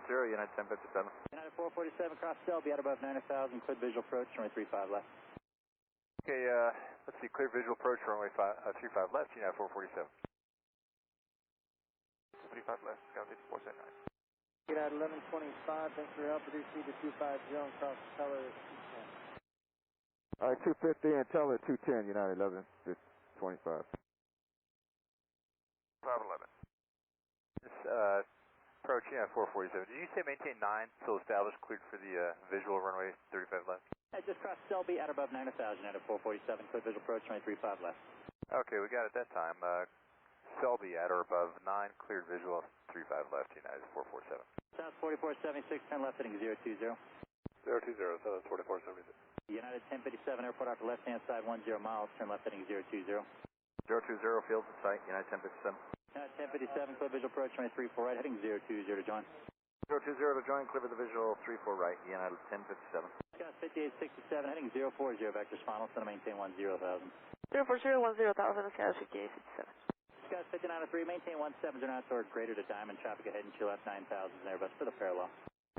080, United 1057. United 447, cross Selby at above 90,000, clear visual approach, runway 35 left. Okay, let's see, clear visual approach, runway 35 left, United 447. 35 left, Scout 479. United 1125, thanks for your help, reduce speed to 250 and cross Teller 210. Alright, 250 and Teller 210, United 1125. 511. This, approach, United 447. Did you say maintain 9, still established, cleared for the visual runway 35 left? Just cross Selby at above 90,000, United 447, clear visual approach, runway 35 left. Okay, we got it that time. Selby at or above 9, cleared visual 35 left, United 447. South 4476, turn left heading 020. 020, South 4476. United 1057, airport off the left-hand side, 10 miles, turn left heading 020. 020, fields in sight, United 1057. United 1057, clear visual approach, runway 34 right, heading 020 to join. 020 to join, clear for the visual 34 right, United 1057. Scott 5867, heading 040, vectors final, center maintain 10,000. 040, 10,000, Scott 5867. Scott 5903, maintain 17 knots or greater to Diamond, traffic ahead and chill left 9,000 and Airbus for the parallel.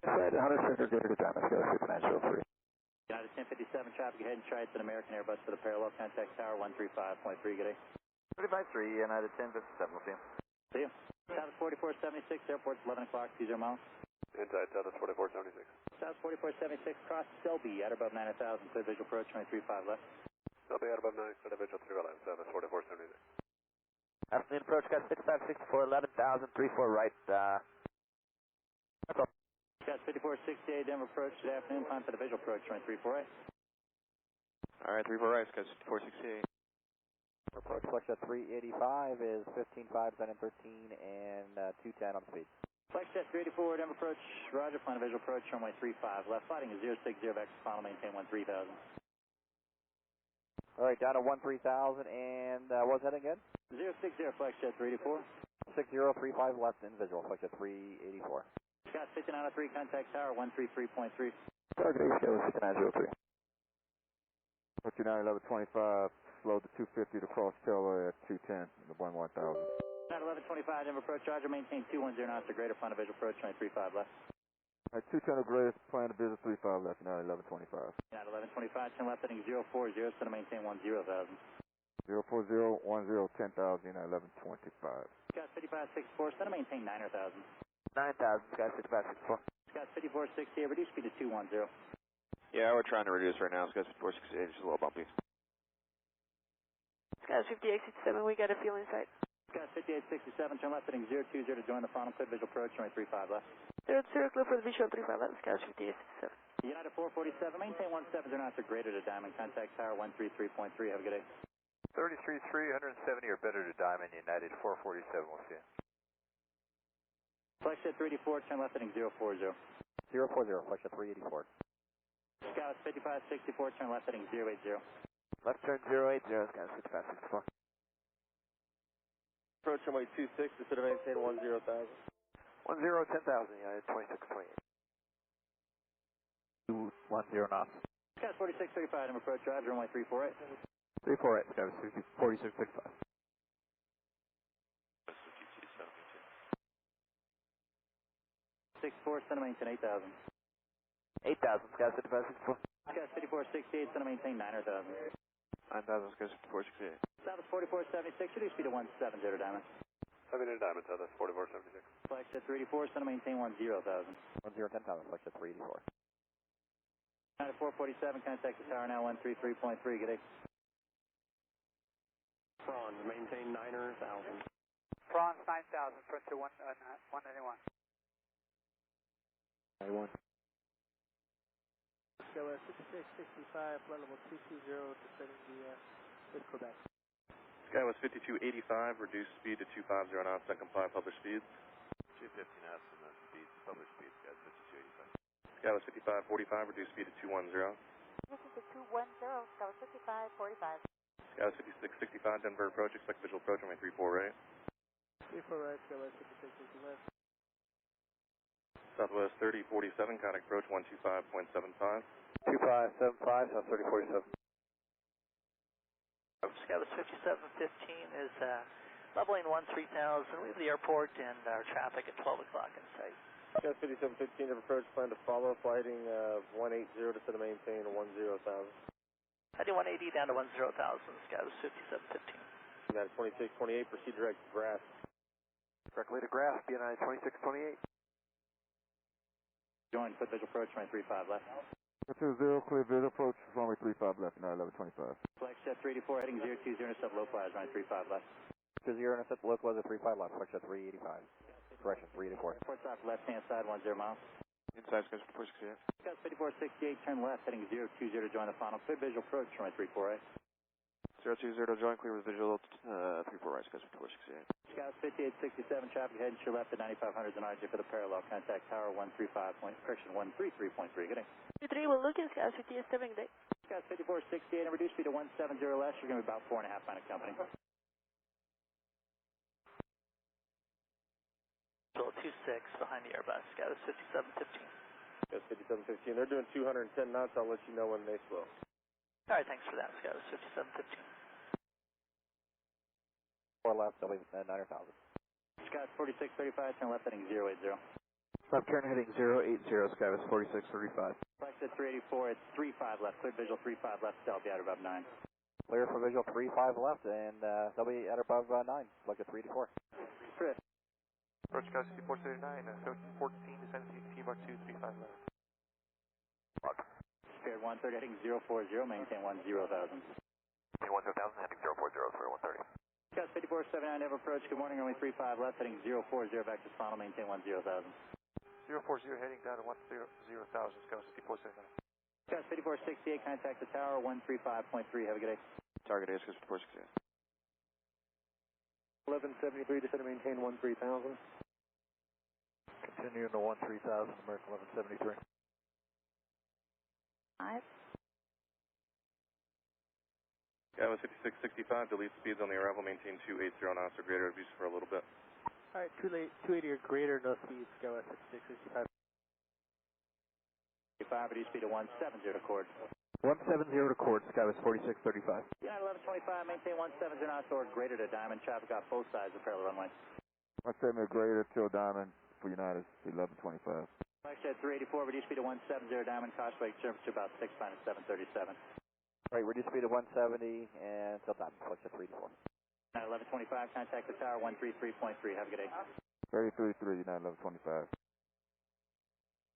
Right, 100 greater to Diamond, Scott 5903. United 1057, traffic ahead and Triton an American Airbus for the parallel, contact tower 135.3, good day. 353, United 1057, we'll see you. See you. South 4476, airport's 11 o'clock, 20 miles. Inside, South 4476. South 4476, cross Selby at above 90,000, clear visual approach, 35 left. Selby at above 9, clear visual 3 left, South 4476. Afternoon approach, got 5564, 11,000, 34 right, that's all. Scott 5468, Denver approach, good afternoon, time for the visual approach, 34 right. Alright, 34 right, Scott 5468. Approach flex at 385 is 15.5, Zen 13, and 210 on speed. Flex at 384, Denver approach, roger, plan visual approach, runway 35 left, fighting is 060, vector final, maintain 13,000. Alright, down to 13,000, and what was that again? 060, flex at 384. 6035 left in visual, flex at 384. Scott 5903, contact tower 133.3. Target ACO 6903. 59 1125, slow to 250 to cross Teller at 210, the 11,000. 1125, Denver approach, roger, maintain 210 knots or greater, plan of visual approach, 35 left. Alright, 210 or greater, plan of business 35 left, now 1125. United 1125, turn left heading 040, center maintain 10,000. 040, 10, 10,000, United 1125. Scott 5564, center maintain 9,000. 9,000, Scott 5564. Scott 5468, reduce speed to 210. Yeah, we're trying to reduce right now, Scott 5468, just a little bumpy. Scott 5867, we got a fuel in sight. Scott 5867, turn left heading 020 to join the final, clear visual approach, runway 35 left. 020, clear for the visual 35 left, Scott 5867. United 447, maintain 17 knots or greater to Diamond, contact tower 133.3, have a good day. 33, 370 or better to Diamond, United 447, we'll see you. Flex at 384, turn left heading 040. 040, flex at 384. Scott 5564, turn left heading 080. Left turn 080, Scott 5564. Approach runway 26, instead of maintain 10,000. 10, 10,000, United 2628. 210 knots. Scott 4635, Denver approach, roger, runway 348. 348, Scott 4635. 64, center maintain 8,000. 8,000, Scott 5564. Scott 5468, center maintain 9,000. 9,000, Scott 5468. South 4476, reduce speed to 170 to Diamond. 70 to Diamond, South 4476. Flex at 384, center maintain 10,000. 10,000, flex at 384. United 447, contact the tower now 133.3, good day. Franz, maintain 9,000. Franz 9,000, front to 191. 91. KLS 6665, flight level 220, descending the Quebec. Sky was 5285, reduced speed to 250 knots, and comply published speeds. 250 knots and the speed, published speed, guys, 5285. Sky was 5545, reduced speed to 210. This is the 210, Sky was 5545. Sky was 5665, Denver approach, expect visual approach, runway 34 right. 34 right, KLS 5660 left. Southwest 3047, contact approach 125.75. 2575, South 3047. Sky was 5715 is leveling 13,000. We have the airport and our traffic at 12 o'clock in sight. Scott 5715, have approach, plan to follow, flighting 180 to set a maintain 10,000. Heading 180 down to 10,000, Sky was 5715. United 2628, proceed direct to grass. Directly to grass, United 2628. Join, foot visual approach, runway 35 left. 20, clear visual approach, runway 35 left, United 1125. Flex jet 384, heading 020, intercept low flies, runway 35 left. 20, intercept local is at 35 left, flex at 385. Correction, 384. Port stop left hand side, 10 miles. Inside, Scott 5468. Scott 5468, turn left, heading 020 to join the final. Clear visual approach, runway 34 right. 020 to join, clear with visual 34 right, Scott 5468. Scott 5867, traffic heading to your left at 9500 and RJ for the parallel. Contact tower 135 point, correction 133.3. Good day. 3, we're looking, Sky 57, good day. Scott 5468, and reduce speed to 170 less. You're going to be about 4.5 minute company. Visual 26 behind the Airbus, Sky was 5715. Scott 5715, they're doing 210 knots. I'll let you know when they slow. Alright, thanks for that, Sky was 5715. 4 left, they'll be at 9,000. Scott 4635, turn left heading 080. Left turn heading 080, Sky was 4635. Flex at 384, it's 35 left. Clear visual 35 left, they'll be out above 9. Clear for visual 35 left, and they'll be at above 9, flex at 384. Chris. Approach Scott 5439, 1314, descend T-Bar 235 left. Spirit 130, heading 040, maintain 10,000. Maintain 10,000, heading 040 for 130. Scott 5479, never approach. Good morning, runway 35 left, heading 040, back to final, maintain 10,000. 040, heading down to 100,000, Scott 5479. Scott 5468, contact the tower 135.3. Have a good day. Target is Scott 5468. 1173, descend to maintain 13,000. Continuing to 13,000, American 1173. 5. Sky was 5665, delete speeds on the arrival, maintain 280 knots or greater, abuse for a little bit. Alright, 280 or greater, no speeds, Sky was 5665. 5, reduce speed to 170 to cord. 170 to court, Sky was 4635. United 1125, maintain 170 knots or greater to Diamond. Traffic off both sides of parallel runway. 170 greater till Diamond for United 1125. Flex jet 384, reduce speed to 170 Diamond. Cost rate temperature about 6 minus 737. Right, reduce speed to 170 and till Diamond, flex at 384. United 1125, contact the tower 133.3. Have a good day. 333, United 1125.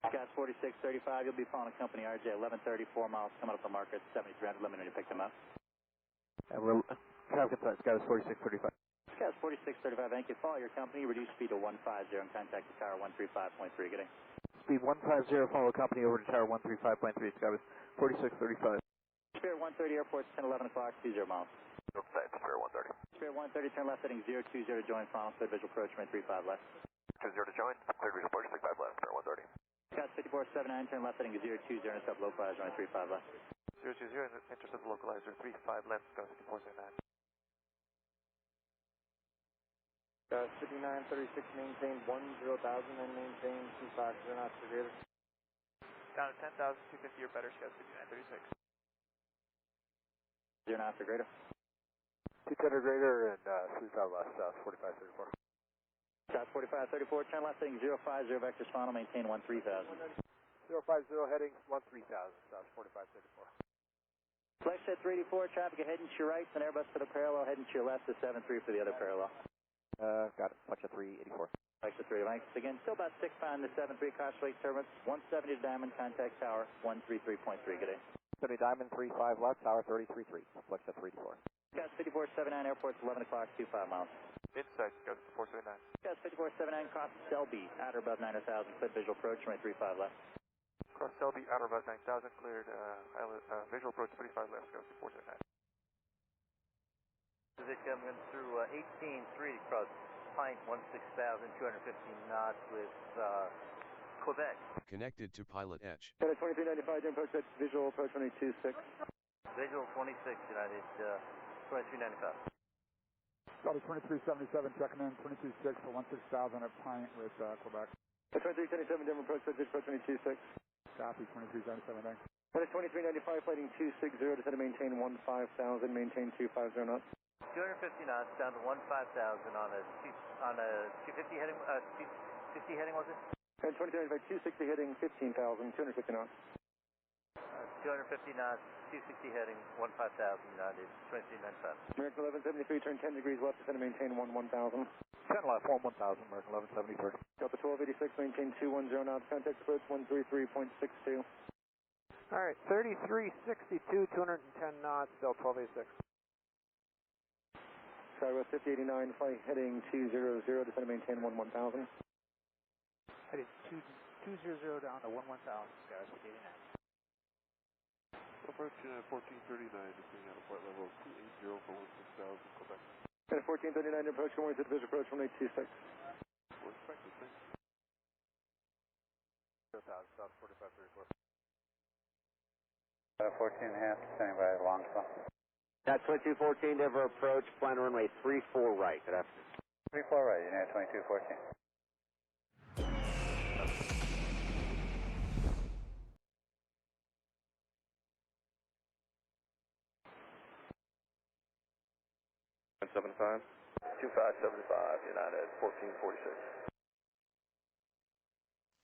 Scott 4635, you'll be following a company RJ 1134 miles coming up the market 7300. Let me know when you pick them up. And we're traffic inside, Sky was 4635. Scott 4635, thank you. Follow your company, reduce speed to 150 and contact the tower 135.3. Good day. Speed 150, follow company over to tower 135.3, Sky was 4635. Spirit 130, airport 10:11 o'clock, 20 miles. Spirit 130. Spirit 130, turn left heading 020 to join final. Clear visual approach, runway 35 left. 20 to join, clear visual approach 65 left, Spirit 130. Scott 5479, turn left heading 020, intercept localizer, runway 35 left. 020, intercept localizer 35 left, Scott 5479. Scott 5936, maintain 10,000 and maintain 250 knots or greater. Down to 10,000, 250 or better, Scout 5936. 0 knots or greater. 210 or greater and 35 left, south 4534. Scott 4534, turn left heading 050, vector final, maintain 13,000. 050 heading 13,000, south 4534. Flex jet 384, traffic ahead and to your right, and Airbus for the parallel, heading to your left to 73 for the other parallel. Got it, flex at 384. Flex jet 3, thanks. Again, still about 6 pound to 73, cost rate turbulence, 170 to Diamond, contact tower 133.3. Good day. 70 Diamond, 35 left, tower 333, flex at 384. Scott 5479, airport's 11 o'clock, 25 miles. Inside, Scott 479. Scott 5479, cross Selby, outer above 9,000, clear visual approach, runway 35 left. Cross Selby, outer about 9,000, cleared visual approach 35 left, Scott 479. Position coming through 18-3 across Pint, 16,250 knots with Quebec. Connected to PilotEdge. 2395, approach at visual approach runway 26. Visual 26, United 2395. Scotty 2377, checking in 226 for 16,000 at Pint with Quebec. 2377, Denver approach at visual approach runway 26. Copy 2377, thanks. 2395, flighting 260 to set to maintain 15,000, maintain 250 knots. 250 knots down to 15,000 on a 250 heading, 250 heading was it? And 2035, 260 heading 15,000, 250 knots. 250 knots, 260 heading, 15,000 United, 2395. American 1173, turn 10 degrees left, descend and maintain 1000. 10 left, 1000, American 1173. Delta 1286, maintain 210 knots, contact approach 133.62. All right, 3362, 210 knots, Delta 1286. Skywest 5089, flight heading 200, descend and maintain 1000. Heading 200 down to 11,000, Skywest 5089. Approach 1439, descending out of flight level 280 for 16,000, Quebec. And 1439, approach, going to division approach 1826. We're expected, thanks. 0,000, South 4534. 14 and a half, standing by long spot. That's 2214, Denver approach, plan runway 34 right. Good afternoon. 34 right, United 2214. And 75. 2575, United 1446.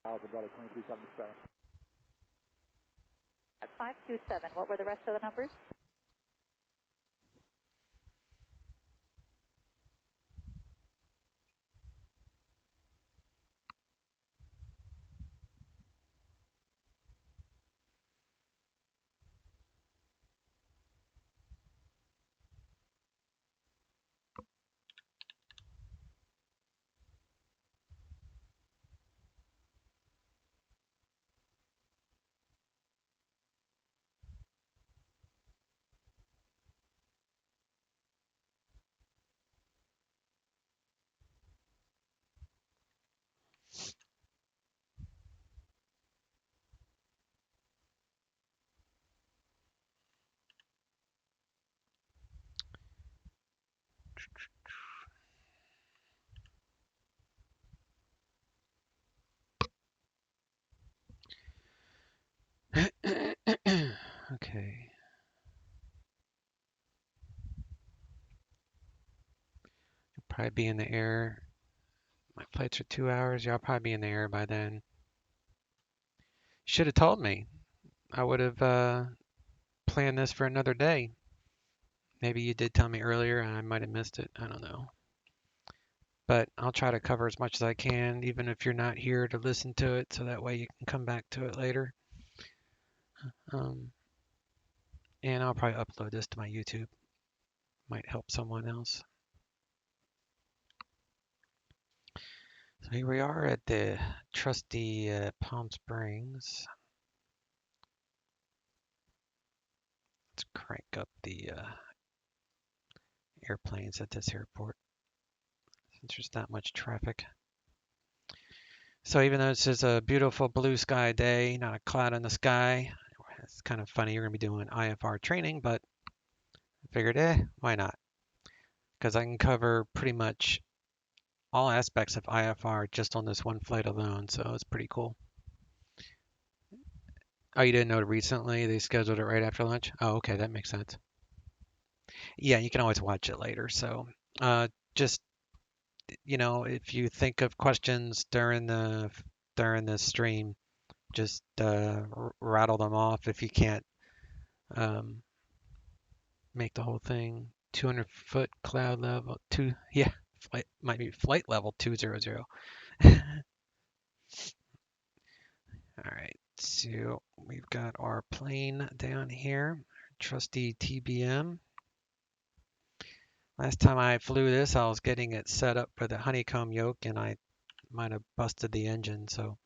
Brother 2377. That's 527. What were the rest of the numbers? Okay. You'll probably be in the air. My flights are 2 hours. Y'all probably be in the air by then. Should have told me. I would have planned this for another day. Maybe you did tell me earlier and I might have missed it. I don't know. But I'll try to cover as much as I can, even if you're not here to listen to it, so that way you can come back to it later. And I'll probably upload this to my YouTube. Might help someone else. So here we are at the trusty Palm Springs. Let's crank up the airplanes at this airport since there's not much traffic. So even though this is a beautiful blue sky day, not a cloud in the sky, it's kind of funny. You're going to be doing IFR training, but I figured, why not? Because I can cover pretty much all aspects of IFR just on this one flight alone, so it's pretty cool. Oh, you didn't know recently they scheduled it right after lunch? Oh, okay, that makes sense. Yeah, you can always watch it later. So just, if you think of questions during the stream, just rattle them off if you can't make the whole thing. 200-foot cloud level, might be flight level 200. All right, so we've got our plane down here, trusty TBM. Last time I flew this, I was getting it set up for the honeycomb yoke, and I might have busted the engine. So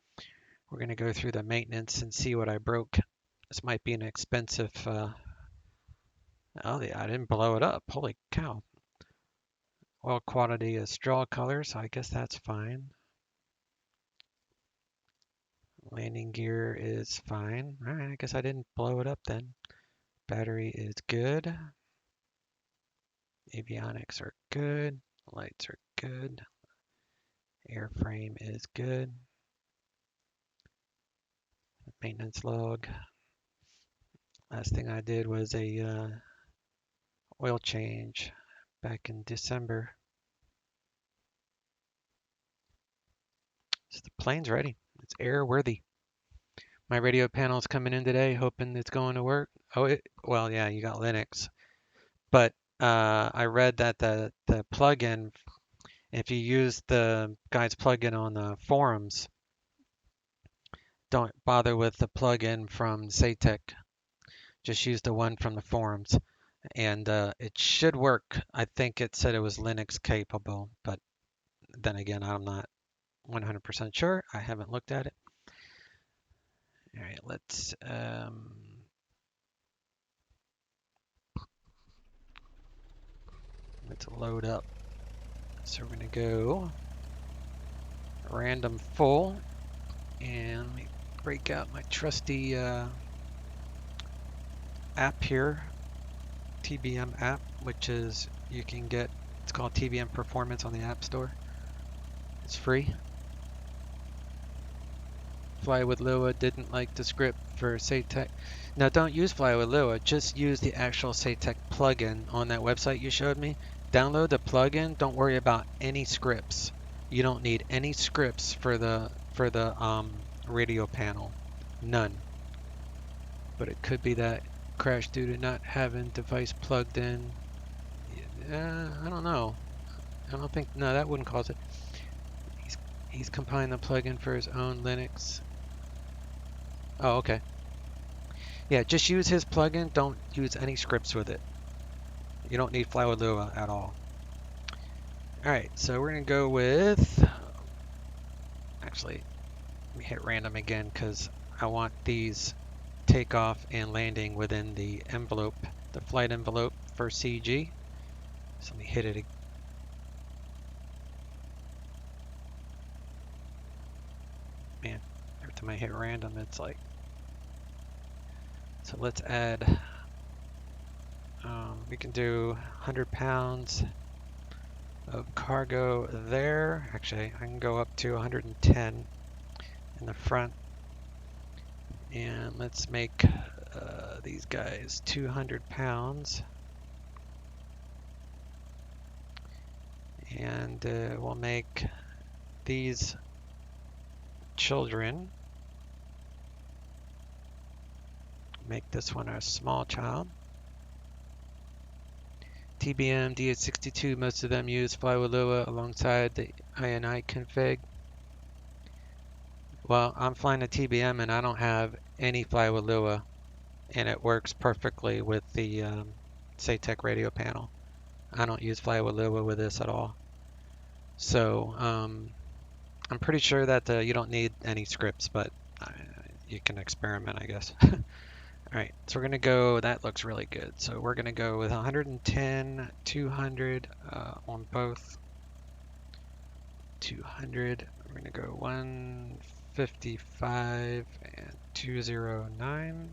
we're going to go through the maintenance and see what I broke. This might be an expensive. Oh, yeah, I didn't blow it up. Holy cow! Oil quantity is straw color, so I guess that's fine. Landing gear is fine. All right, I guess I didn't blow it up then. Battery is good. Avionics are good. Lights are good. Airframe is good. Maintenance log. Last thing I did was a oil change back in December. So the plane's ready. it's airworthy. My radio panel is coming in today, hoping it's going to work. Oh, well, yeah, you got Linux. But I read that the plugin, if you use the guy's plugin on the forums, don't bother with the plugin from Satec. Just use the one from the forums. And it should work. I think it said it was Linux capable, but then again, I'm not 100% sure. I haven't looked at it. All right, let's load up. So we're gonna go random full, and let me break out my trusty app here, TBM app, which is you can get. It's called TBM Performance on the App Store. It's free. Fly with Lua didn't like the script for Satec. Now don't use Fly with Lua, just use the actual Satec plugin on that website you showed me. Download the plugin, don't worry about any scripts. You don't need any scripts for the radio panel. None. But it could be that crash due to not having device plugged in. I don't know. I don't think, no, that wouldn't cause it. He's compiling the plugin for his own Linux. Oh, okay. Yeah, just use his plugin. Don't use any scripts with it. You don't need Fly with Lua at all. Alright, so we're going to go with... Actually, let me hit random again because I want these takeoff and landing within the envelope, the flight envelope for CG. So let me hit it again. Man, every time I hit random, it's like... So let's add... we can do 100 pounds of cargo there. Actually, I can go up to 110 in the front. And let's make these guys 200 pounds. And we'll make these children. Make this one a small child. TBM DH62, most of them use Fly with Lua alongside the INI config. Well, I'm flying a TBM and I don't have any Fly with Lua, and it works perfectly with the Satec radio panel. I don't use Fly with Lua with this at all. So I'm pretty sure that you don't need any scripts, but you can experiment, I guess. Alright, so we're going to go, that looks really good. So we're going to go with 110, 200 on both. 200, we're going to go 155 and 209.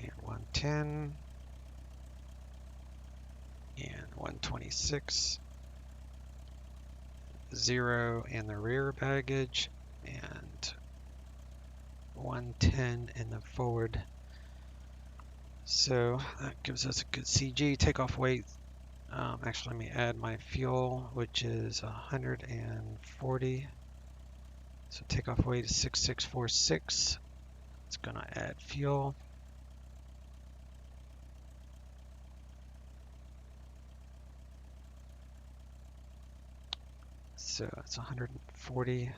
And 110. And 126. 0 in the rear baggage. And 110 in the forward. So that gives us a good CG. Takeoff weight. Actually, let me add my fuel, which is 140. So takeoff weight is 6646. It's going to add fuel. So it's 140.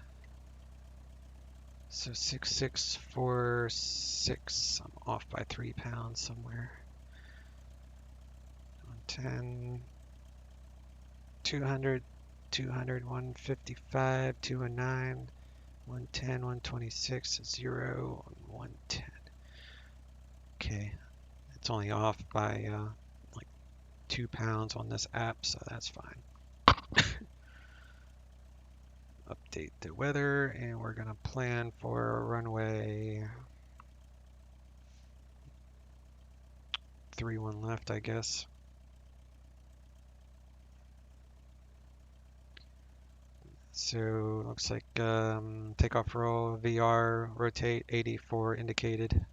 So 6646. I'm off by 3 pounds somewhere. 110, 200, 200, 155, 209, 110, 126, 0, 110. Okay, it's only off by like 2 pounds on this app, so that's fine. Update the weather, and we're gonna plan for runway 31 left, I guess. So looks like takeoff roll, VR, rotate 84 indicated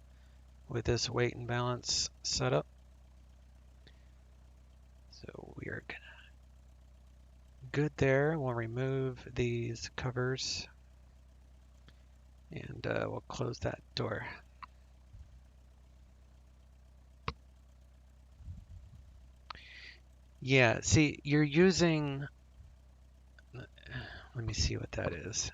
with this weight and balance setup. So we are gonna good there. We'll remove these covers and we'll close that door. Yeah, see, you're using, let me see what that is.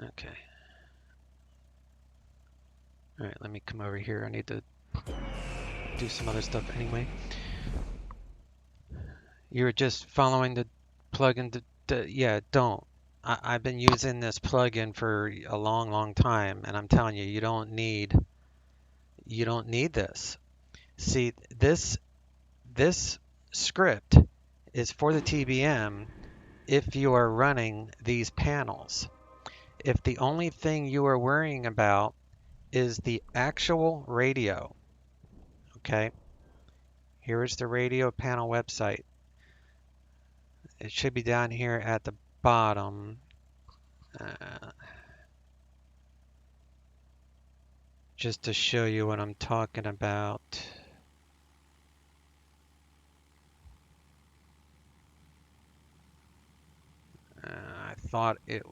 Okay. All right, let me come over here. I need to do some other stuff anyway. You're just following the plugin. Yeah, don't. I've been using this plugin for a long time, and I'm telling you, you don't need this. See, this script is for the TBM if you are running these panels. If the only thing you are worrying about is the actual radio, okay? Here is the radio panel website. It should be down here at the bottom. Just to show you what I'm talking about. I thought it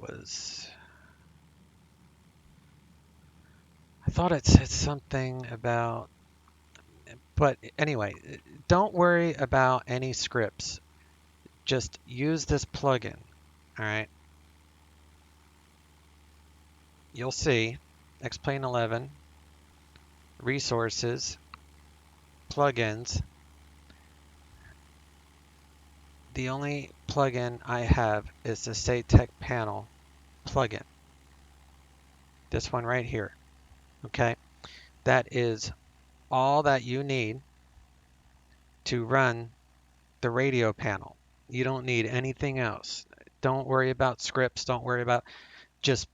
said something about, but anyway, don't worry about any scripts. Just use this plugin, all right? You'll see XP11, resources, plugins. The only plugin I have is the SATEC panel plugin. This one right here, okay? That is all that you need to run the radio panel. You don't need anything else. Don't worry about scripts. Don't worry about, just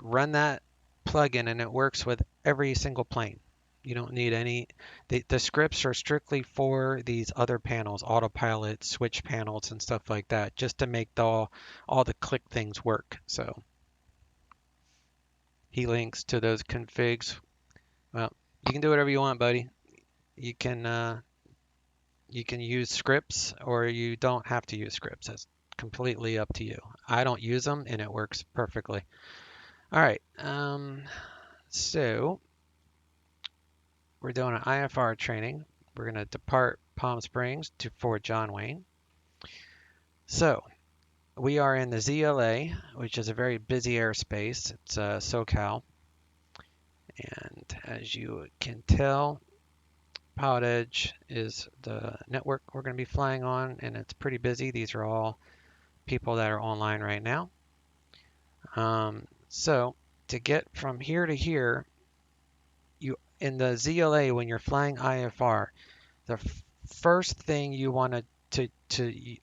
run that plugin and it works with every single plane. You don't need any, the scripts are strictly for these other panels, autopilot, switch panels and stuff like that, just to make all the click things work. So he links to those configs. Well, you can do whatever you want, buddy. You can use scripts or you don't have to use scripts. That's completely up to you. I don't use them and it works perfectly. All right. So we're doing an IFR training. We're going to depart Palm Springs to Fort John Wayne. So we are in the ZLA, which is a very busy airspace. It's SoCal. And as you can tell, PilotEdge is the network we're going to be flying on, and it's pretty busy. These are all people that are online right now. So to get from here to here, in the ZLA, when you're flying IFR, the first thing you want to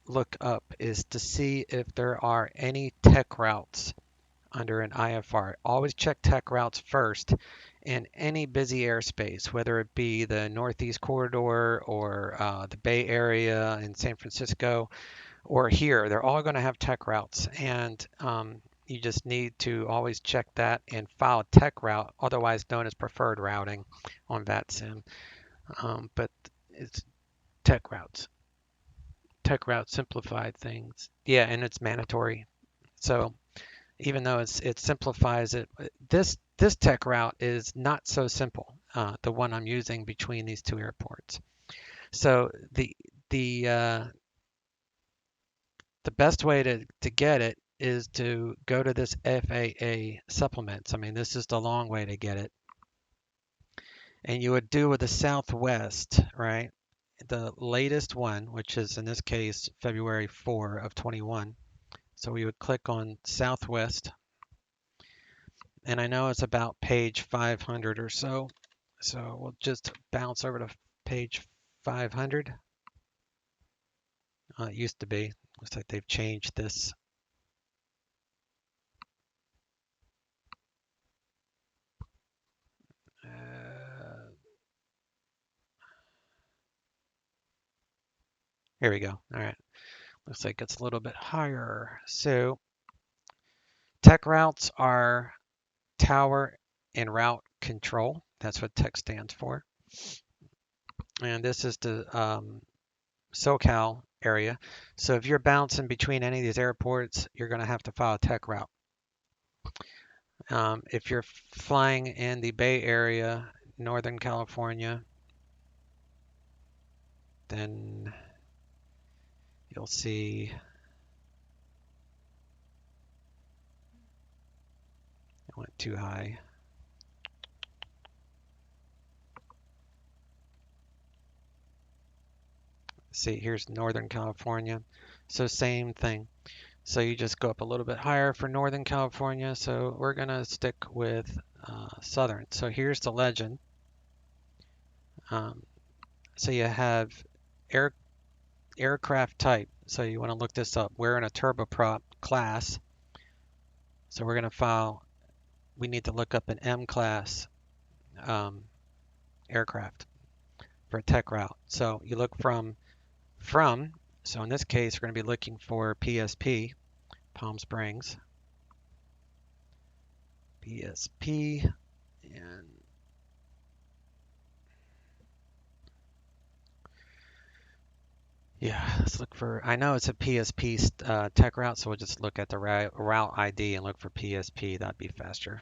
look up is to see if there are any tech routes under an IFR. Always check tech routes first in any busy airspace, whether it be the Northeast Corridor or the Bay Area in San Francisco or here. They're all going to have tech routes, and you just need to always check that and file a tech route, otherwise known as preferred routing on VATSIM. But it's tech routes. Tech routes simplified things. Yeah, and it's mandatory. So even though it simplifies it, this tech route is not so simple. The one I'm using between these two airports. So the best way to get it is to go to this FAA supplements. I mean, this is the long way to get it. And you would do with the Southwest, right? The latest one, which is in this case February 4 of 21. So we would click on Southwest. And I know it's about page 500 or so. So we'll just bounce over to page 500. It used to be. Looks like they've changed this. Here we go. All right. Looks like it's a little bit higher. So tech routes are tower and route control. That's what tech stands for. And this is the SoCal area. So if you're bouncing between any of these airports, you're going to have to file a tech route. If you're flying in the Bay Area, Northern California, then you'll see it went too high. See, here's Northern California. So same thing. So you just go up a little bit higher for Northern California. So we're going to stick with Southern. So here's the legend. So you have aircraft type. So you want to look this up. We're in a turboprop class. So we're going to file, we need to look up an M class aircraft for a tech route. So you look from, so in this case, we're going to be looking for PSP, Palm Springs. PSP, and yeah, let's look for, I know it's a PSP tech route, so we'll just look at the route ID and look for PSP. That'd be faster.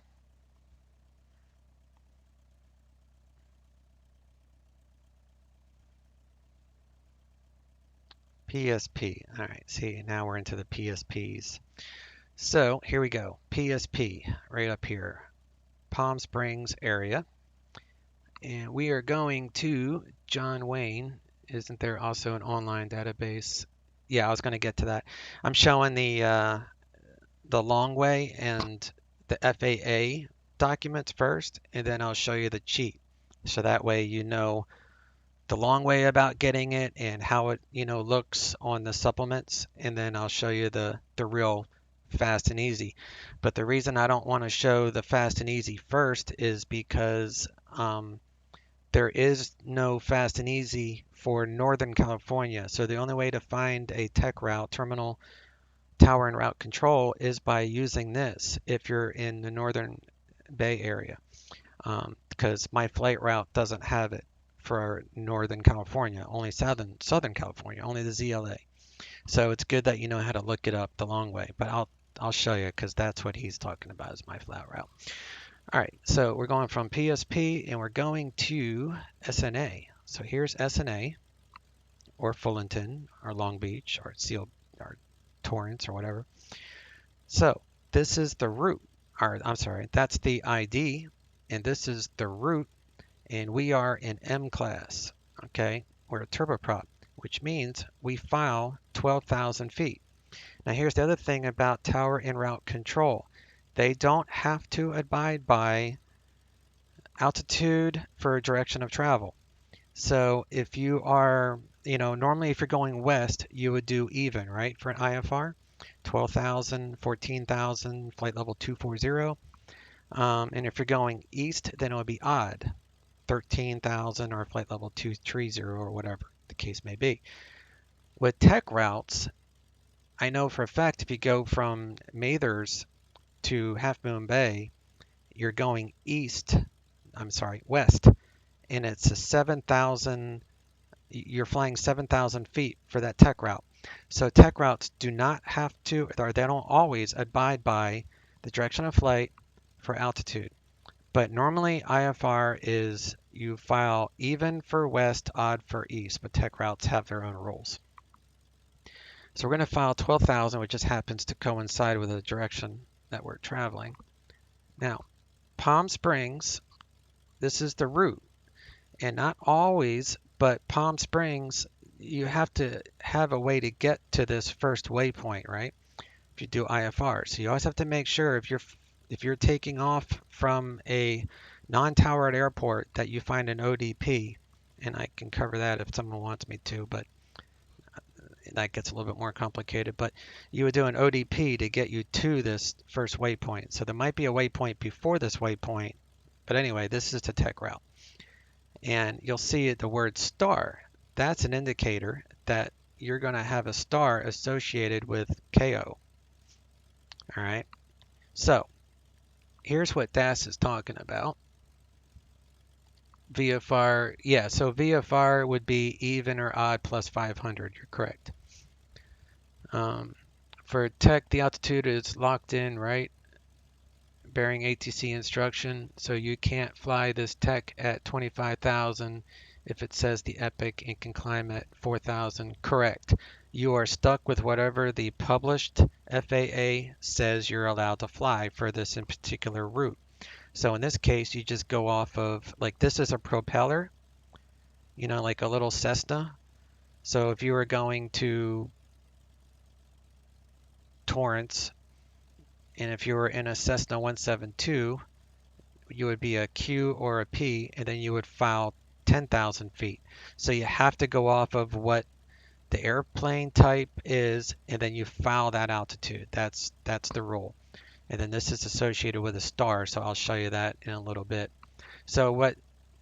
PSP. All right, see, now we're into the PSPs. So here we go. PSP, right up here. Palm Springs area. And we are going to John Wayne. Isn't there also an online database? Yeah, I was going to get to that. I'm showing the long way and the FAA documents first, and then I'll show you the cheat. So that way you know the long way about getting it and how it looks on the supplements, and then I'll show you the real fast and easy. But the reason I don't want to show the fast and easy first is because there is no fast and easy for Northern California. So the only way to find a tech route, terminal, tower, and route control is by using this if you're in the Northern Bay Area, because my flight route doesn't have it for Northern California, only Southern California, only the ZLA. So it's good that you know how to look it up the long way, but I'll show you, because that's what he's talking about is my flat route. All right, so we're going from PSP and we're going to SNA. So here's SNA, or Fullerton, or Long Beach, or Seal, or Torrance, or whatever. So this is the route, or I'm sorry, that's the ID, and this is the route, and we are in M class, okay? We're a turboprop, which means we file 12,000 feet. Now here's the other thing about tower and route control. They don't have to abide by altitude for direction of travel. So if you are, normally if you're going west, you would do even, right, for an IFR, 12,000, 14,000, flight level 240. And if you're going east, then it would be odd, 13,000 or flight level 230 or whatever the case may be. With tech routes, I know for a fact if you go from Mathers to Half Moon Bay, you're going west, and it's a 7,000, you're flying 7,000 feet for that tech route. So tech routes do not have to, or they don't always abide by the direction of flight for altitude. But normally IFR is you file even for west, odd for east, but tech routes have their own rules. So we're going to file 12,000, which just happens to coincide with the direction that we're traveling. Now, Palm Springs, this is the route, and not always, but Palm Springs, you have to have a way to get to this first waypoint, right? If you do IFR, so you always have to make sure if you're taking off from a non-towered airport that you find an ODP, and I can cover that if someone wants me to, but that gets a little bit more complicated. But you would do an ODP to get you to this first waypoint. So there might be a waypoint before this waypoint, but anyway, this is the tech route. And you'll see the word star. That's an indicator that you're going to have a star associated with KO. All right. So here's what DAS is talking about. VFR, yeah, so VFR would be even or odd plus 500. You're correct. For tech, the altitude is locked in, right? Bearing ATC instruction, so you can't fly this tech at 25,000 if it says the Epic and can climb at 4,000. Correct. You are stuck with whatever the published FAA says you're allowed to fly for this in particular route. So in this case, you just go off of, like, this is a propeller, you know, like a little Cessna. So if you were going to Torrance, and if you were in a Cessna 172, you would be a Q or a P, and then you would file 10,000 feet. So you have to go off of what the airplane type is, and then you file that altitude. That's the rule. And then this is associated with a star, so I'll show you that in a little bit. So what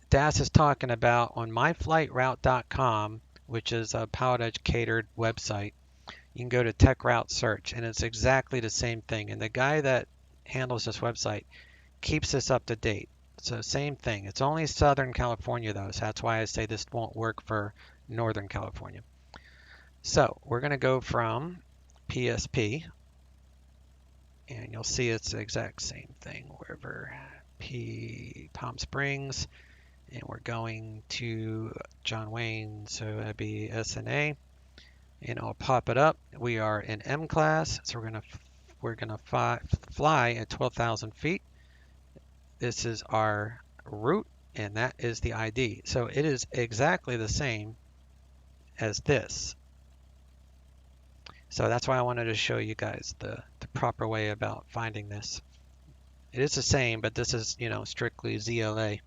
DAS is talking about on myflightroute.com, which is a PilotEdge catered website, you can go to tech route search, and it's exactly the same thing. And the guy that handles this website keeps this up to date. So same thing. It's only Southern California though, so that's why I say this won't work for Northern California. So we're going to go from PSP, and you'll see it's the exact same thing wherever Palm Springs, and we're going to John Wayne, so that'd be SNA, and I'll pop it up. We are in M class, so we're gonna fly at 12,000 feet. This is our route, and that is the ID. So it is exactly the same as this. So that's why I wanted to show you guys the proper way about finding this. It is the same, but this is, you know, strictly ZLA.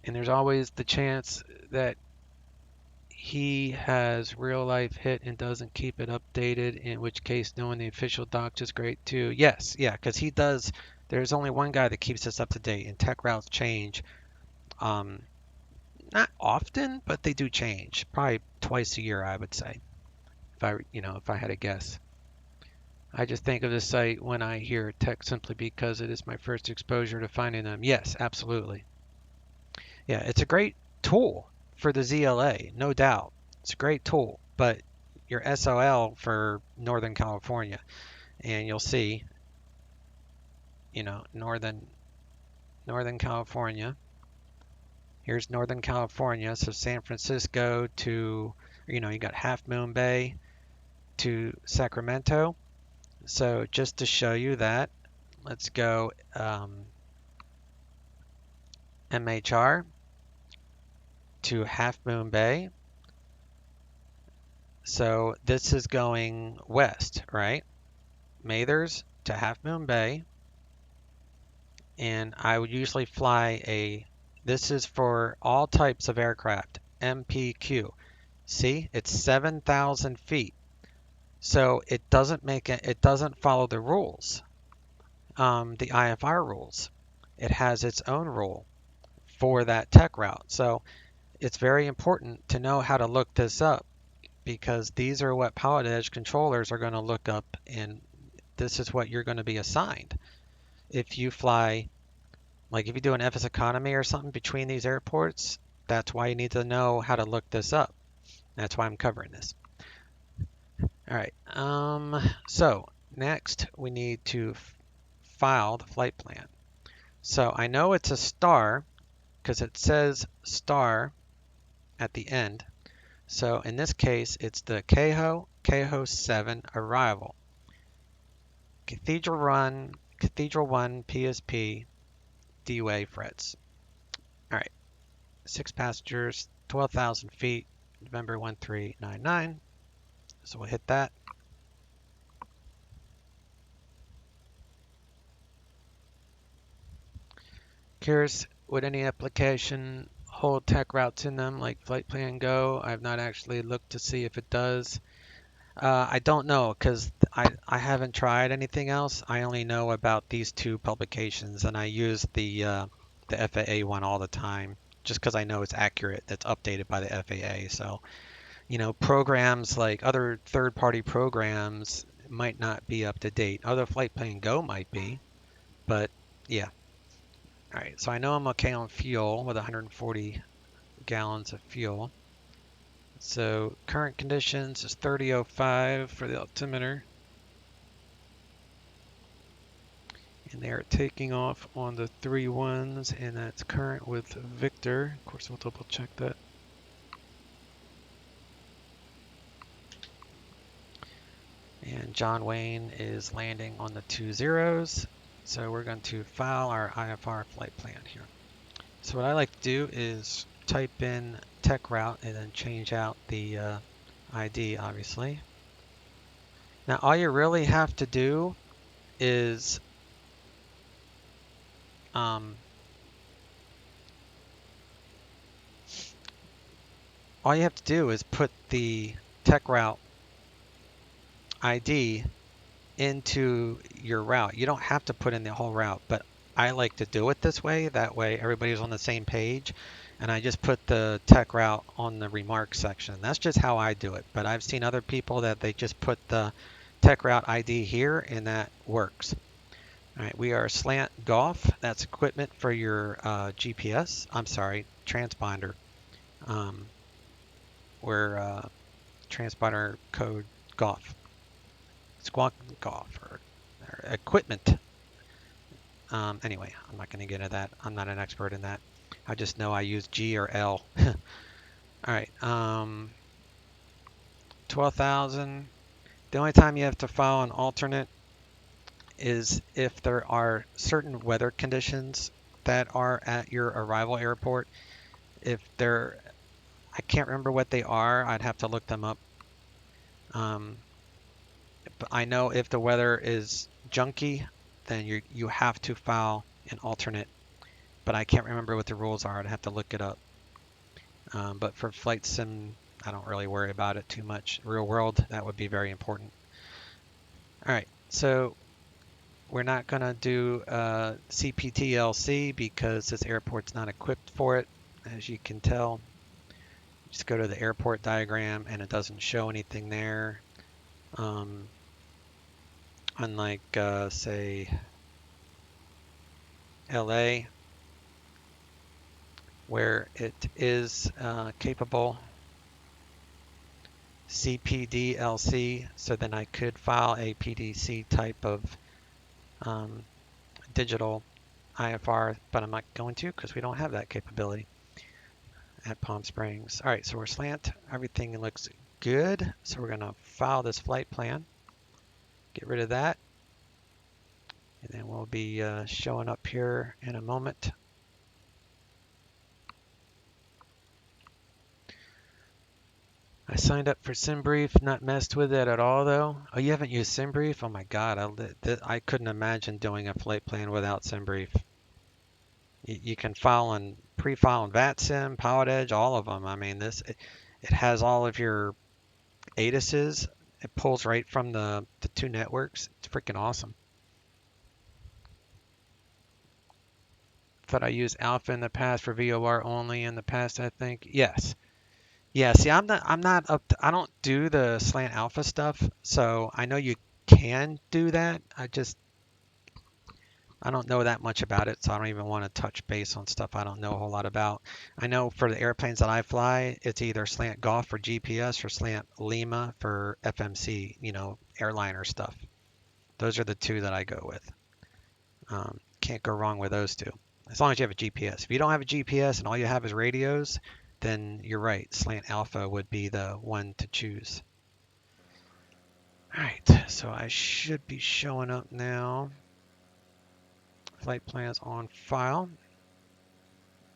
And there's always the chance that he has real life hit and doesn't keep it updated, in which case knowing the official docs is great too. Yes, yeah, because he does. There's only one guy that keeps this up to date, and tech routes change. Not often, but they do change. Probably twice a year, I would say. If I had to guess. I just think of this site when I hear tech simply because it is my first exposure to finding them. Yes, absolutely. Yeah, it's a great tool for the ZLA, no doubt. It's a great tool, but your SOL for Northern California, and you'll see, you know, Northern California. Here's Northern California, so San Francisco to, you know, you got Half Moon Bay to Sacramento. So just to show you that, let's go MHR to Half Moon Bay. So this is going west, right? Mathers to Half Moon Bay. And I would usually fly this is for all types of aircraft, MPQ. See, it's 7,000 feet. So it doesn't follow the rules, the IFR rules. It has its own rule for that tech route. So it's very important to know how to look this up, because these are what PilotEdge controllers are going to look up, and this is what you're going to be assigned. If you fly, like if you do an FS economy or something between these airports, that's why you need to know how to look this up. That's why I'm covering this. All right, so next we need to file the flight plan. So I know it's a star because it says star at the end. So in this case, it's the KHO 7 arrival. Cathedral 1 PSP D-Way Frets. All right, 6 passengers, 12,000 feet, November 1399. So we'll hit that. Curious, would any application hold tech routes in them like Flight Plan Go? I've not actually looked to see if it does. I don't know, because I haven't tried anything else. I only know about these two publications, and I use the FAA one all the time. just because I know it's accurate. That's updated by the FAA. So, you know, programs like other third-party programs might not be up to date. Other Flight Plan Go might be, but yeah. All right, so I know I'm okay on fuel with 140 gallons of fuel. So current conditions is 3005 for the altimeter. And they are taking off on the 3-1s, and that's current with Victor. Of course, we'll double check that. And John Wayne is landing on the 2-0s. So we're going to file our IFR flight plan here. So what I like to do is type in tech route and then change out the ID, obviously. Now all you really have to do is put the tech route ID into your route. You don't have to put in the whole route, but I like to do it this way. That way everybody's on the same page, and I just put the tech route on the remarks section. That's just how I do it, but I've seen other people that they just put the tech route ID here, and that works. All right, we are slant golf. That's equipment for your GPS. I'm sorry, transponder. We're transponder code golf. Squawk golf or equipment. Anyway, I'm not going to get into that. I'm not an expert in that. I just know I use G or L. All right. 12,000. The only time you have to file an alternate is if there are certain weather conditions that are at your arrival airport. If they're, I can't remember what they are. I'd have to look them up. But I know if the weather is junky, then you have to file an alternate. But I can't remember what the rules are. I'd have to look it up. But for flight sim, I don't really worry about it too much. Real world, that would be very important. All right, so we're not going to do CPTLC because this airport's not equipped for it, as you can tell. Just go to the airport diagram and it doesn't show anything there. Unlike, say, LA, where it is capable. CPDLC, so then I could file a PDC type of digital IFR, but I'm not going to because we don't have that capability at Palm Springs. All right, so we're slant. Everything looks good. So we're going to file this flight plan. Get rid of that. And then we'll be showing up here in a moment. I signed up for SimBrief, not messed with it at all though. Oh, you haven't used SimBrief? Oh my God, I couldn't imagine doing a flight plan without SimBrief. You can file and pre-file in VATSIM, PilotEdge, all of them. I mean, it has all of your ATISes. It pulls right from the two networks. It's freaking awesome. Thought I used Alpha in the past for VOR only in the past, I think. Yes. Yeah, see, I don't do the slant alpha stuff, so I know you can do that. I don't know that much about it, so I don't even want to touch base on stuff I don't know a whole lot about. I know for the airplanes that I fly, it's either slant golf for GPS or slant Lima for FMC, you know, airliner stuff. Those are the two that I go with. Can't go wrong with those two, as long as you have a GPS. If you don't have a GPS and all you have is radios, then you're right. Slant alpha would be the one to choose. All right, so I should be showing up now. Flight plans on file.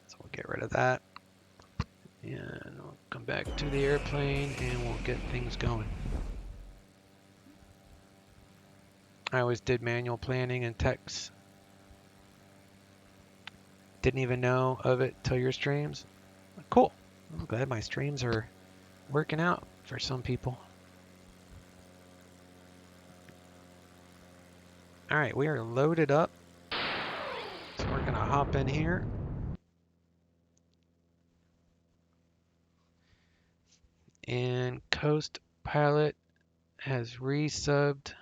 So we'll get rid of that. And we'll come back to the airplane and we'll get things going. I always did manual planning and text. Didn't even know of it till your streams. Cool. I'm glad my streams are working out for some people. All right, we are loaded up. So we're gonna hop in here. And Coast Pilot has resubbed.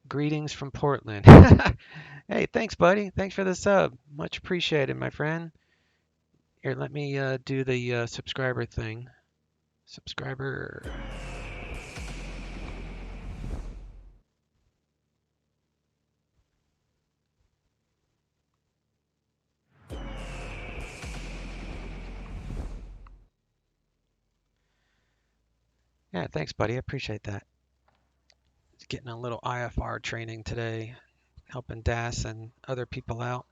Greetings from Portland. Hey, thanks, buddy. Thanks for the sub. Much appreciated, my friend. Here, let me do the subscriber thing. Subscriber. Yeah, thanks, buddy. I appreciate that. Just getting a little IFR training today, helping Das and other people out.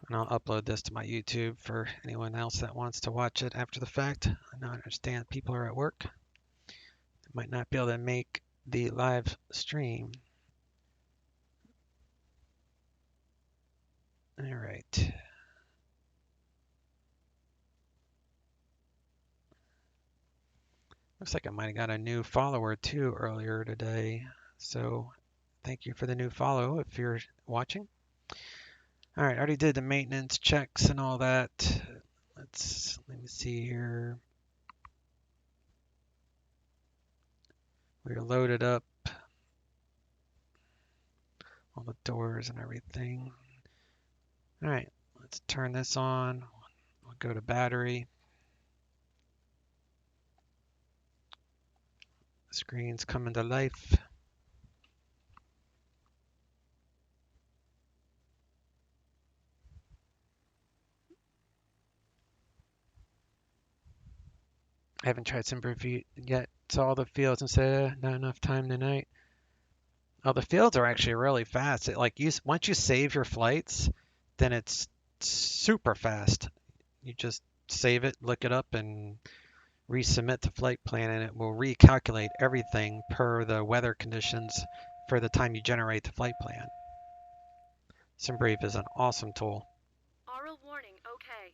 And I'll upload this to my YouTube for anyone else that wants to watch it after the fact. I know I understand people are at work. Might not be able to make the live stream. All right. Looks like I might have got a new follower too earlier today. So thank you for the new follow if you're watching. All right, I already did the maintenance checks and all that. Let me see here. We're loaded up. All the doors and everything. All right, let's turn this on. We'll go to battery. The screen's coming to life. I haven't tried SimperView yet. Saw all the fields and said not enough time tonight. Oh, the fields are actually really fast. Once you save your flights, then it's super fast. You just save it, look it up, and resubmit the flight plan, and it will recalculate everything per the weather conditions for the time you generate the flight plan. SimBrief is an awesome tool. Aural warning, okay.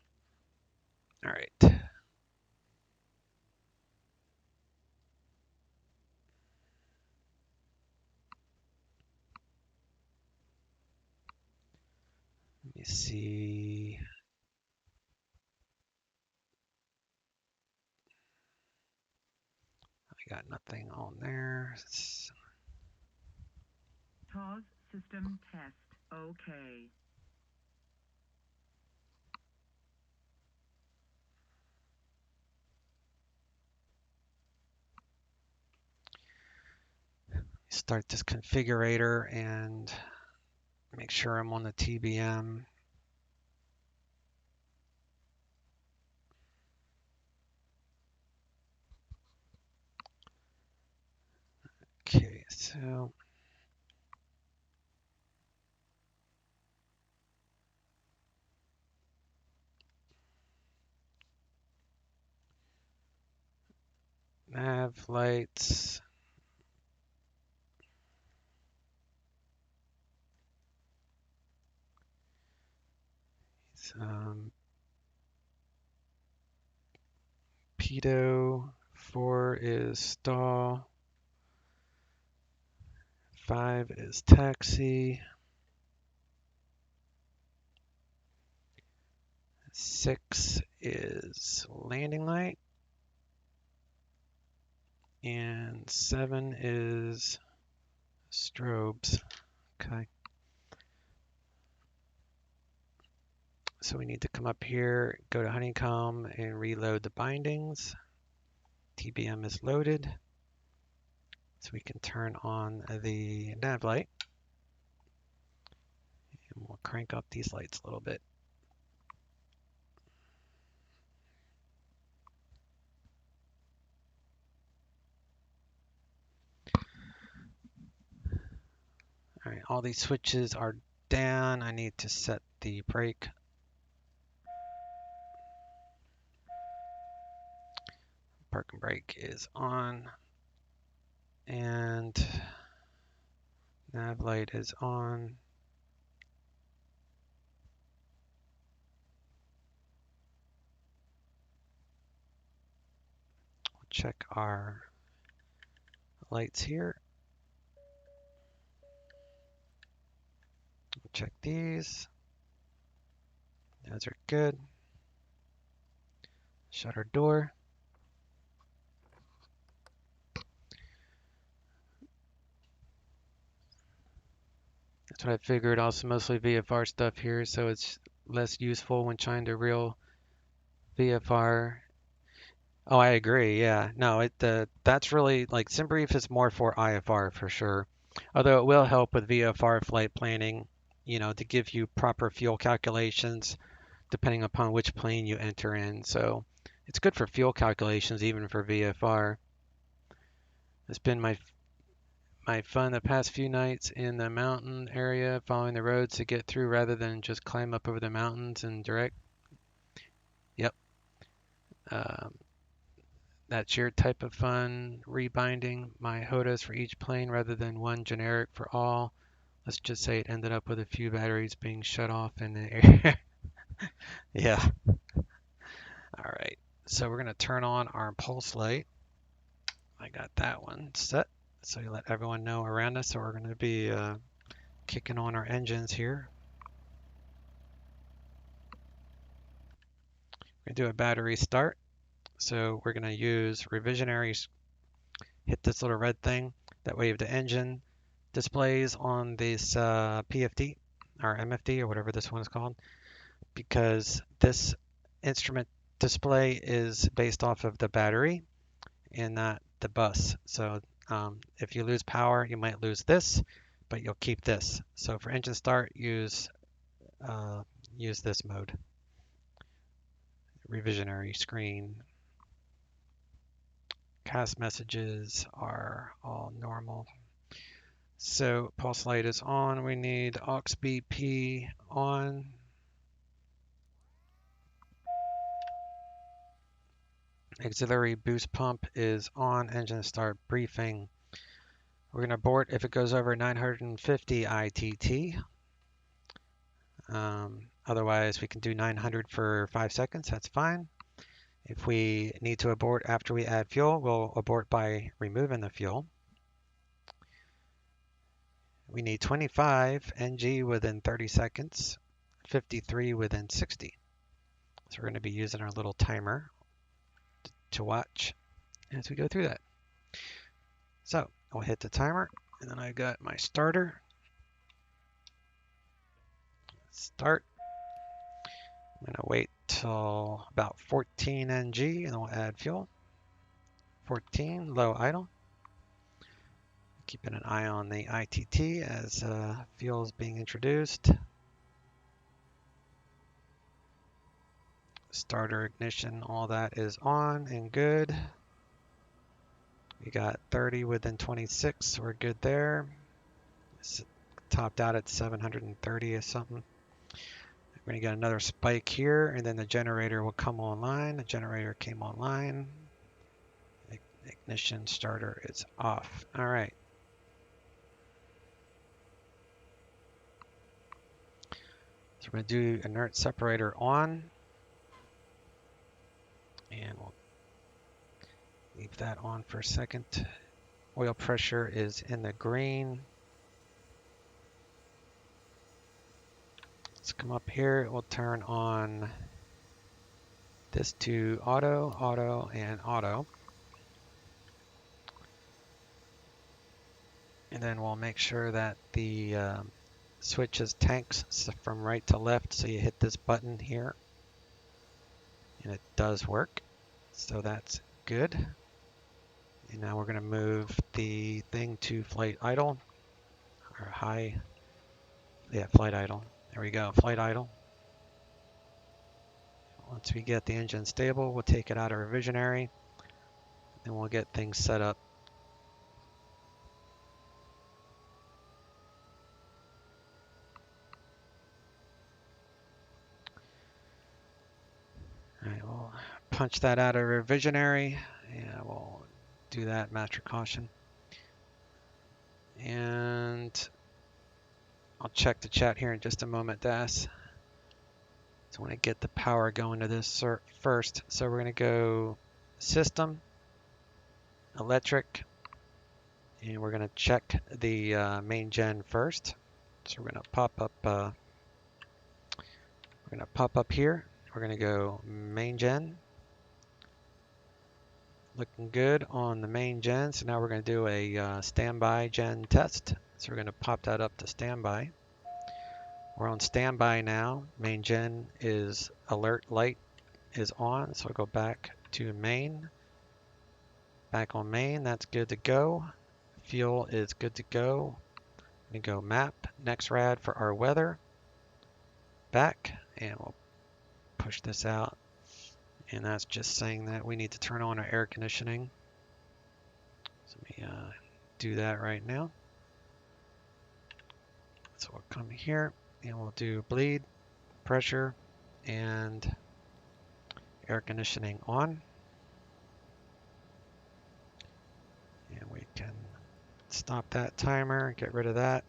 All right. Let me see. I got nothing on there. TAWS system test, okay. Start this configurator and make sure I'm on the TBM. Okay, so nav lights. Pedo 4 is stall. 5 is taxi. 6 is landing light. And 7 is strobes. Okay. So we need to come up here, go to Honeycomb, and reload the bindings. TBM is loaded. So we can turn on the nav light. And we'll crank up these lights a little bit. All right, all these switches are down. I need to set the brake. Park and brake is on. And nav light is on. We'll check our lights here. We'll check these. Those are good. Shut our door. That's what I figured. Also mostly VFR stuff here, so it's less useful when trying to reel VFR. Oh, I agree. Yeah, no, that's really like SimBrief is more for IFR for sure. Although it will help with VFR flight planning, you know, to give you proper fuel calculations depending upon which plane you enter in. So it's good for fuel calculations even for VFR. It's been my fun the past few nights in the mountain area, following the roads to get through rather than just climb up over the mountains and direct. Yep. That's your type of fun, rebinding my HOTAs for each plane rather than one generic for all. Let's just say it ended up with a few batteries being shut off in the air. Yeah. All right. So we're going to turn on our pulse light. I got that one set. So you let everyone know around us. So we're going to be kicking on our engines here. We're going to do a battery start. So we're going to use revisionaries. Hit this little red thing. That way, if the engine displays on this PFD or MFD or whatever this one is called, because this instrument display is based off of the battery and not the bus. So if you lose power, you might lose this, but you'll keep this. So for engine start, use this mode. Revisionary screen. Cast messages are all normal. So pulse light is on. We need aux BP on. Auxiliary boost pump is on. Engine start briefing. We're going to abort if it goes over 950 ITT. Otherwise, we can do 900 for 5 seconds. That's fine. If we need to abort after we add fuel, we'll abort by removing the fuel. We need 25 NG within 30 seconds, 53 within 60. So we're going to be using our little timer to watch as we go through that. So I'll hit the timer, and then I got my starter. Start. I'm going to wait till about 14 NG, and then we'll add fuel. 14, low idle. Keeping an eye on the ITT as fuel is being introduced. Starter ignition, all that is on and good. We got 30 within 26, so we're good there. It's topped out at 730 or something. We're going to get another spike here, and then the generator will come online. The generator came online. Ignition starter is off. All right. So we're going to do inert separator on. And we'll leave that on for a second. Oil pressure is in the green. Let's come up here. We'll turn on this to auto, auto, and auto. And then we'll make sure that the switches tanks from right to left. So you hit this button here. And it does work. So that's good. And now we're going to move the thing to flight idle. Or high. Yeah, flight idle. There we go, flight idle. Once we get the engine stable, we'll take it out of revisionary. And we'll get things set up. All right, we'll punch that out of revisionary. Yeah, we'll do that, master caution. And I'll check the chat here in just a moment, Das. So I want to get the power going to this first. So we're going to go system, electric, and we're going to check the main gen first. So we're going to pop up here. We're going to go main gen. Looking good on the main gen. So now we're going to do a standby gen test. So we're going to pop that up to standby. We're on standby now. Main gen is alert light is on. So I'll go back to main. Back on main, that's good to go. Fuel is good to go. We go map, next rad for our weather. Back, and we'll push this out. And that's just saying that we need to turn on our air conditioning. So let me do that right now. So we'll come here and we'll do bleed, pressure, and air conditioning on. And we can stop that timer, get rid of that.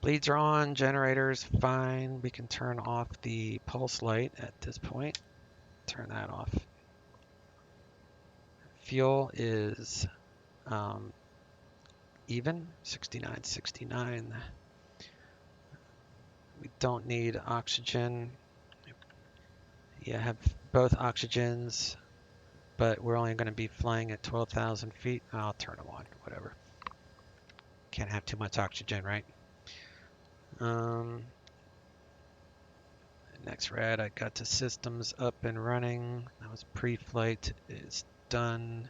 Bleeds are on, generators fine. We can turn off the pulse light at this point. Turn that off. Fuel is even, 69.69. We don't need oxygen. Yeah, have both oxygens, but we're only going to be flying at 12,000 feet. I'll turn them on, whatever. Can't have too much oxygen, right? Next rad, I got the systems up and running. That was pre-flight is done.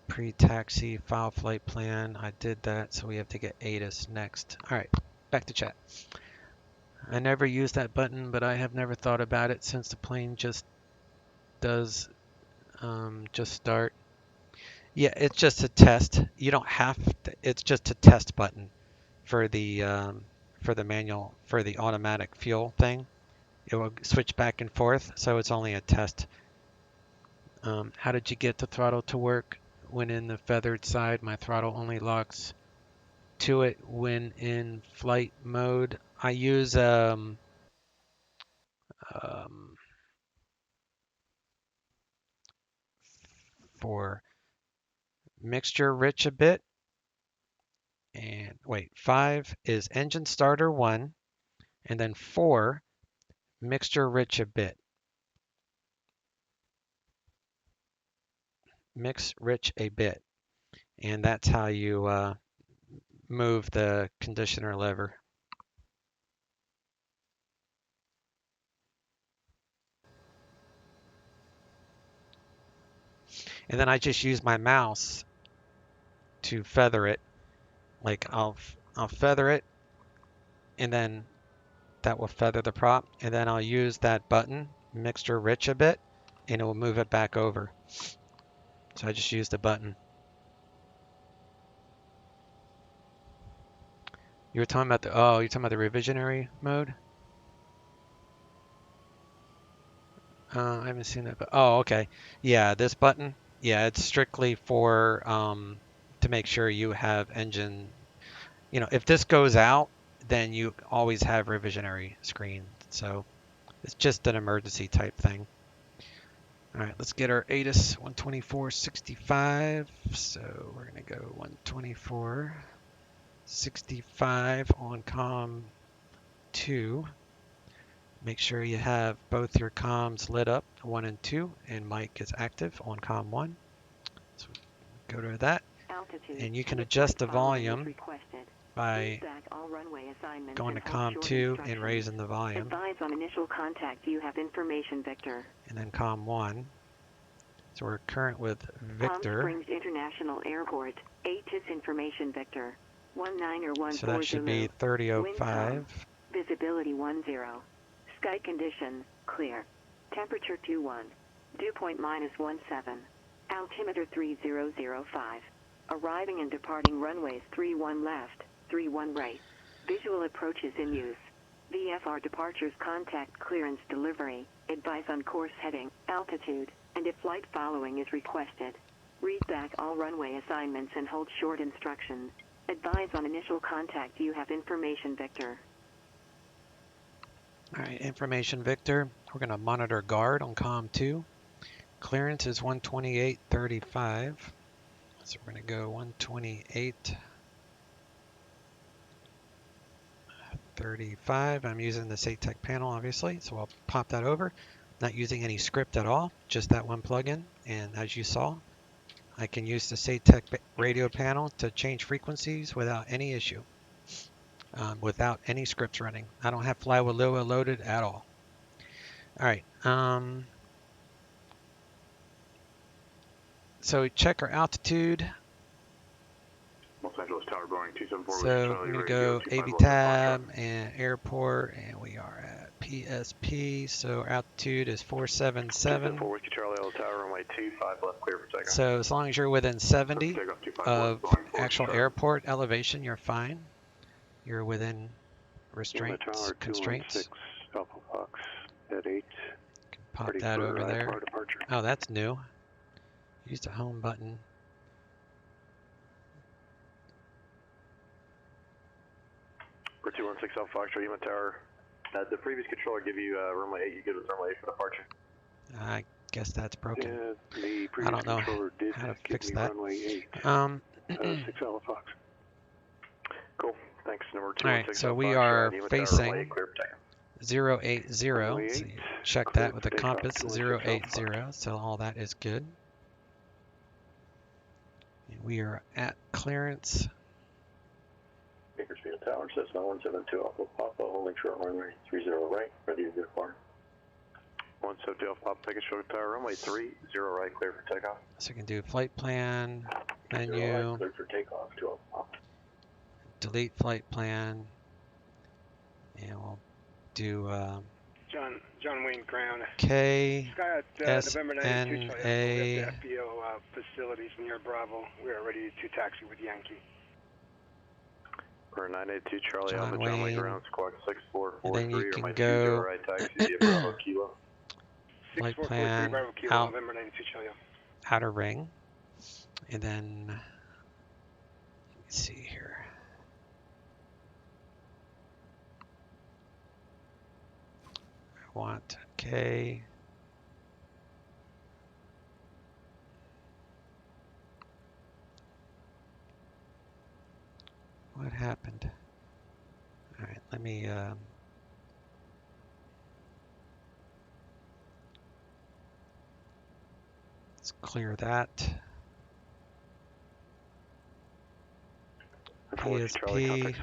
Pre-taxi file flight plan. I did that, so we have to get ATIS next. All right, back to chat. I never use that button, but I have never thought about it since the plane just does just start. Yeah, it's just a test. You don't have to, it's just a test button for the manual, for the automatic fuel thing. It will switch back and forth, so it's only a test. How did you get the throttle to work? When in the feathered side, my throttle only locks to it when in flight mode. I use for mixture rich a bit. And wait, 5 is engine starter 1, and then 4 mixture rich a bit. Mix rich a bit, and that's how you move the conditioner lever. And then I just use my mouse to feather it. Like I'll feather it, and then that will feather the prop, and then I'll use that button, mixture rich a bit, and it will move it back over. So I just use the button. You were talking about you're talking about the revisionary mode? I haven't seen that, but okay. Yeah, this button, yeah, it's strictly for to make sure you have engine, if this goes out, then you always have revisionary screen. So it's just an emergency type thing. All right, let's get our ATIS 124.65. So we're going to go 124.65 on COM 2. Make sure you have both your comms lit up, 1 and 2, and mic is active on COM 1. So go to that, and you can adjust the volume by going to COM 2 and raising the volume. Advise on initial contact. You have information vector. And then COM 1. So we're current with Victor. Palm Springs International Airport. ATIS information vector. 19 or 140. So that should be 3005. Visibility 10. Sky condition clear. Temperature 21. Dew point -17. Altimeter 3005. Arriving and departing runways 31 left, 31 right. Visual approaches in use. VFR departures, contact clearance, delivery. Advise on course heading, altitude, and if flight following is requested. Read back all runway assignments and hold short instructions. Advise on initial contact. You have information vector. All right, information Victor. We're going to monitor guard on COM 2. Clearance is 128.35. So we're going to go 128.35. I'm using the SATEC panel, obviously, so I'll pop that over. not using any script at all, just that one plugin. And as you saw, I can use the SATEC radio panel to change frequencies without any issue, without any scripts running. I don't have Fly with Lua loaded at all. All right. So check our altitude. Los Angeles Tower, Boeing 274. So I'm going to go AV tab and airport, and we are at PSP. So altitude is 477. 4 Whiskey Charlie, L Tower, runway 25 left, clear for takeoff. So as long as you're within 70 of actual airport elevation, you're fine. You're within restraints, constraints. Alpha Fox at 8. Pop that over there. Oh, that's new. Use the home button. For 216 Alpha Fox, Human Tower. The previous controller give you runway 8. You good with runway 8 for departure? I guess that's broken. Yeah, the previous I don't know controller did how to give fix me that. runway 8. 6 Alpha Fox. Cool. Thanks. Number 216 All right, so we Fox, are Human facing Tower, runway 8, clear for takeoff. 080. So you check that with the compass, 080. So all that is good. And we are at clearance. Bakersfield Tower, Cessna 172 Alpha Papa, holding short runway 30 right, ready to depart. 172 Alpha Papa, taking short tower, runway 30 right, clear for takeoff. So you can do flight plan, menu, right, clear for takeoff, 2 Alpha Papa. Delete flight plan, and we'll do John Wayne Crown. K S November 92 N Charlie. A. We have the FBO facilities near Bravo. We are ready to taxi with Yankee. For 982 Charlie John Alpha, John Wayne ground, squawk 6443. Then you can or go right taxi via Bravo Kilo. flight plan Bravo Kilo, out, November 92 Charlie. outer ring, and then let me see here. I want K. What happened? All right, let me let's clear that. PSP,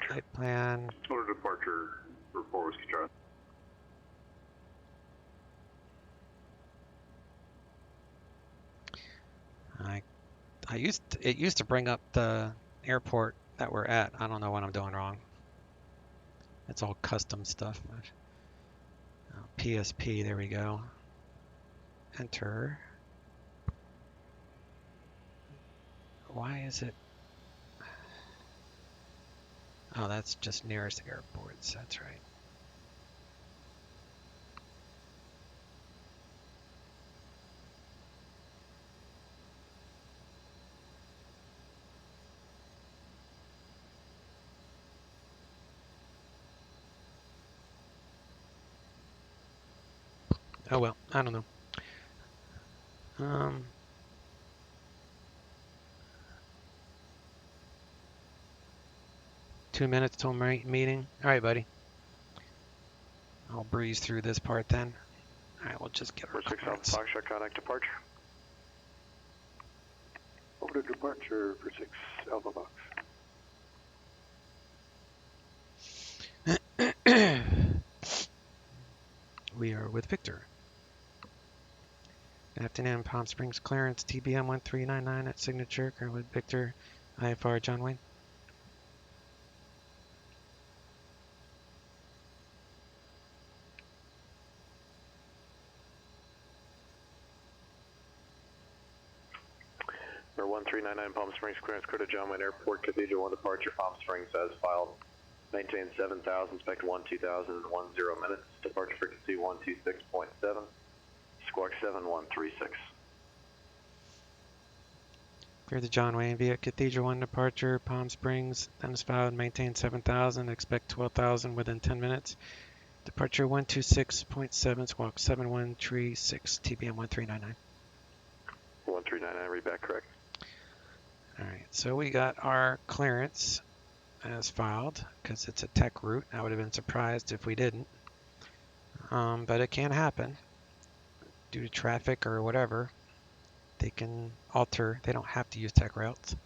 flight plan. Order departure for 4 Whiskey Charlie. It used to bring up the airport that we're at. I don't know what I'm doing wrong. It's all custom stuff. Oh, PSP, there we go. Enter. Why is it? Oh, that's just nearest airports. That's right. Oh well, I don't know. 2 minutes till meeting. All right, buddy. I'll breeze through this part then. All right, we'll just get our 6 Alpha Foxtrot, contact departure. Over to departure for 6 Alpha Fox. We are with Victor. Good afternoon, Palm Springs clearance, TBM-900 at signature, current with Victor, IFR, John Wayne. Number 1399 Palm Springs clearance, clear to John Wayne Airport, Cathedral 1 departure, Palm Springs as filed. Maintain 7,000, expect 12,000 in 10 minutes. Departure frequency 126.7, squawk 7136. Clear to John Wayne via Cathedral 1 departure, Palm Springs, then is filed, maintain 7,000, expect 12,000 within 10 minutes. Departure 126.7, squawk 7136, TBM 1399. 1399, read back correct. Alright, so we got our clearance as filed, because it's a tech route. I would have been surprised if we didn't. But it can happen. due to traffic or whatever, they can alter. They don't have to use tech routes.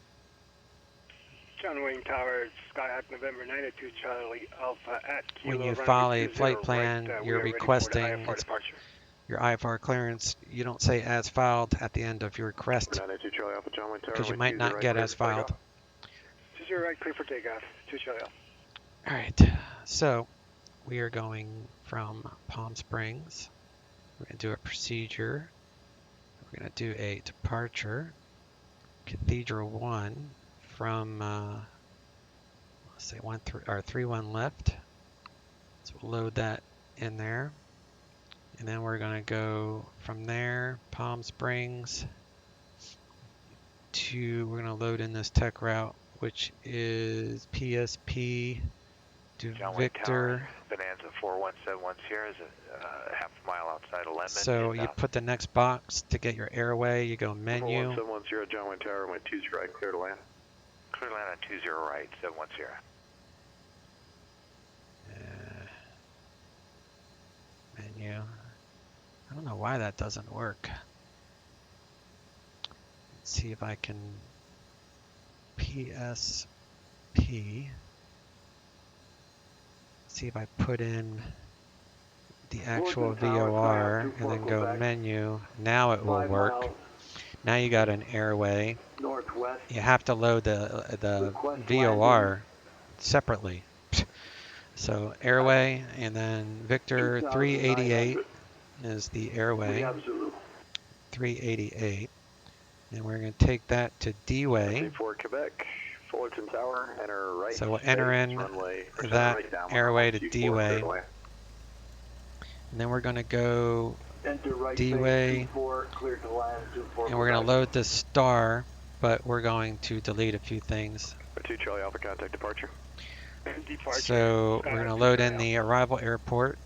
John Wayne Tower, Skyhawk November 92 Charlie Alpha at Kilo. When you runway file a 20 flight plan, right, you're requesting your IFR clearance. You don't say as filed at the end of your request 92 Charlie Alpha, John Wayne Tower, because you might not get as filed. 20 right, clear for takeoff. 2 Charlie Alpha. All right, so we are going from Palm Springs. We're going to do a procedure. We're going to do a departure. Cathedral 1 from, let's say 31 left. So we'll load that in there. And then we're going to go from there, Palm Springs, to, we're going to load in this tech route, which is PSP to John Victor. Bonanza 4171 Sierra is a half mile outside of Lemon. So you put the next box to get your airway, you go menu. 4170 John Wayne Tower, went 20 right, clear to land. Clear to land on 20 right, 71 Sierra. Menu. I don't know why that doesn't work. Let's see if I can PSP. See if I put in the actual VOR and then go menu. Now it will work. Now you got an airway. You have to load the VOR separately. So airway, and then Victor 388 is the airway. 388. And we're going to take that to D-Way. For Quebec, Fullerton Tower, enter right. So we'll enter in that airway to D-Way. And then we're going to go D-Way. And we're going to load the star, but we're going to delete a few things. 2 Charlie Alpha, contact departure. So we're going to load in the arrival airport.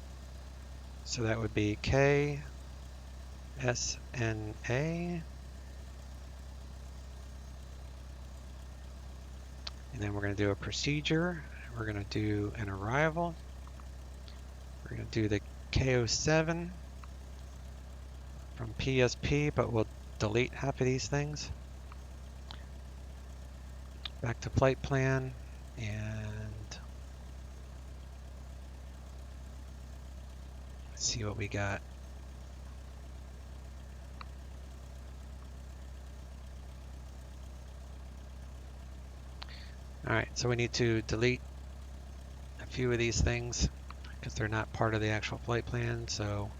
So that would be KSNA. And then we're going to do a procedure. We're going to do an arrival. We're going to do the KO7 from PSP, but we'll delete half of these things. Back to flight plan, and let's see what we got. Alright, so we need to delete a few of these things because they're not part of the actual flight plan, so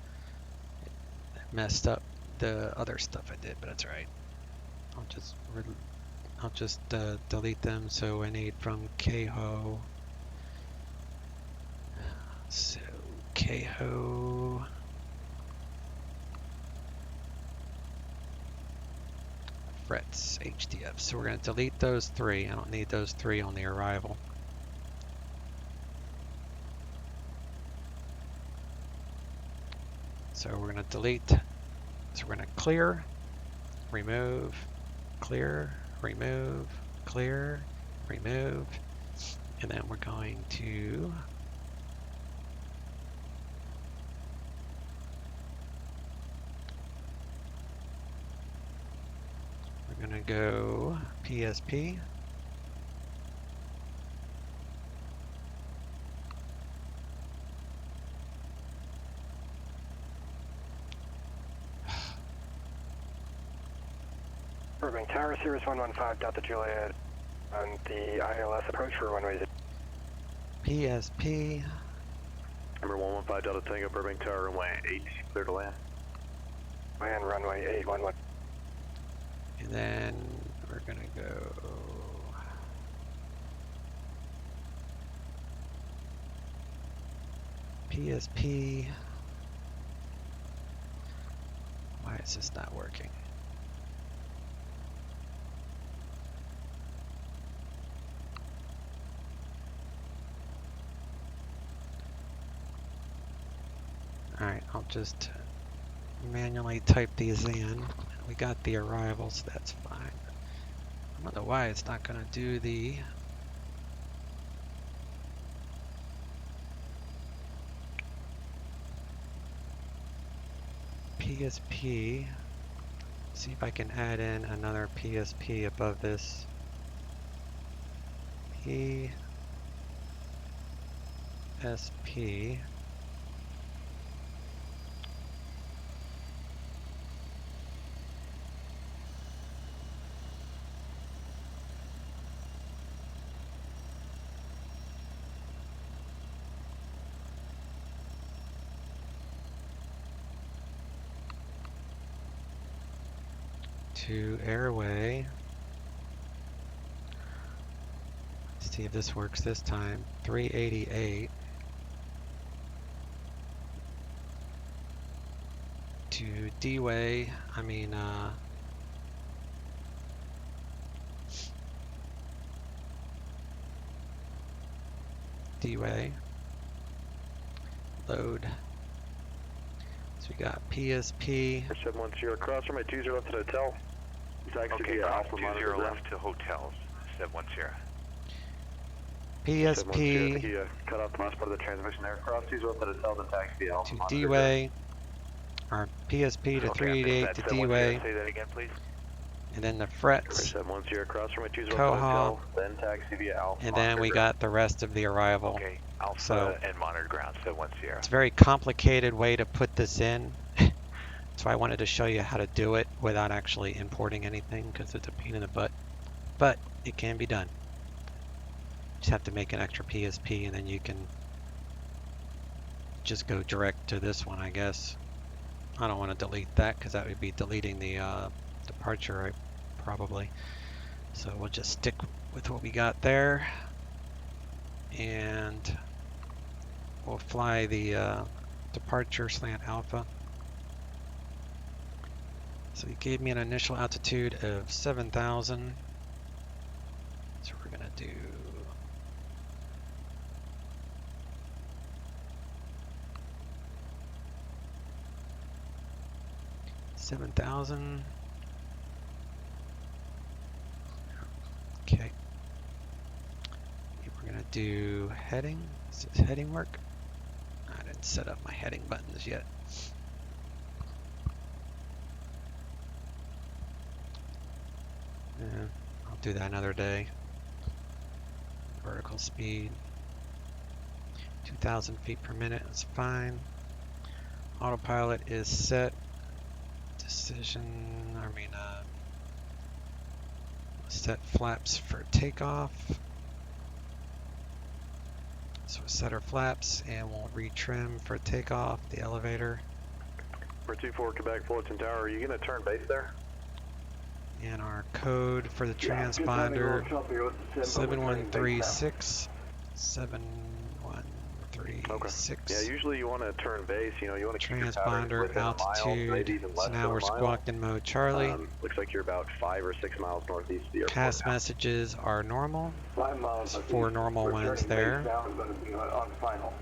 it messed up the other stuff I did, but that's alright. I'll just delete them. So I need from KHO. So KHO. Frets HDF. So we're going to delete those 3. I don't need those 3 on the arrival. So we're going to delete. So we're going to clear, remove, clear, remove, clear, remove, and then we're going to go PSP. Burbank Tower, Cirrus 115, Delta Juliet, on the ILS approach for runway 0. PSP. Number 115 Delta Tango, Burbank Tower, runway 8, clear to land. Land runway 811. And then we're going to go PSP. Why is this not working? Alright, I'll just manually type these in. We got the arrivals, so that's fine. I don't know why it's not going to do the PSP. See if I can add in another PSP above this. PSP. To airway. Let's see if this works this time. 388. To D-way, I mean, D-way. Load. So we got PSP. 710, cross runway 20 left to hotel. Taxi Okay, via Alpha 20 monitor left to hotels, 710. PSP. Cut off the last part of the transmission there. Cross 20 left to hotel, then taxi via Alpha To monitor. D-way. Or PSP to 388 to D-way. Say that again, please. And then the frets. 710, cross runway 20 left to Tow hotel, then taxi via Alpha and then we got the rest of the arrival. Okay, Alpha so and monitor ground, 710. It's a very complicated way to put this in. So I wanted to show you how to do it without actually importing anything because it's a pain in the butt. But it can be done. Just have to make an extra PSP and then you can just go direct to this one, I guess. I don't want to delete that because that would be deleting the departure probably. So we'll just stick with what we got there. And we'll fly the departure slant alpha. So he gave me an initial altitude of 7,000. So we're gonna do 7,000. Okay. We're gonna do heading. Does this heading work? I didn't set up my heading buttons yet. Yeah, I'll do that another day. Vertical speed. 2,000 feet per minute, that's fine. Autopilot is set. Set flaps for takeoff. So set our flaps and we'll retrim for takeoff, the elevator. For 24 Quebec Fullerton Tower, are you going to turn base there? And our code for the transponder, 7136. 7136. Yeah, usually you want to turn base, you want to keep your transponder altitude. maybe even less So now than we're a mile. squawked in mode Charlie. Looks like you're about 5 or 6 miles northeast of the airport. Pass messages are normal. 5 miles. There's 4 normal ones there. On final.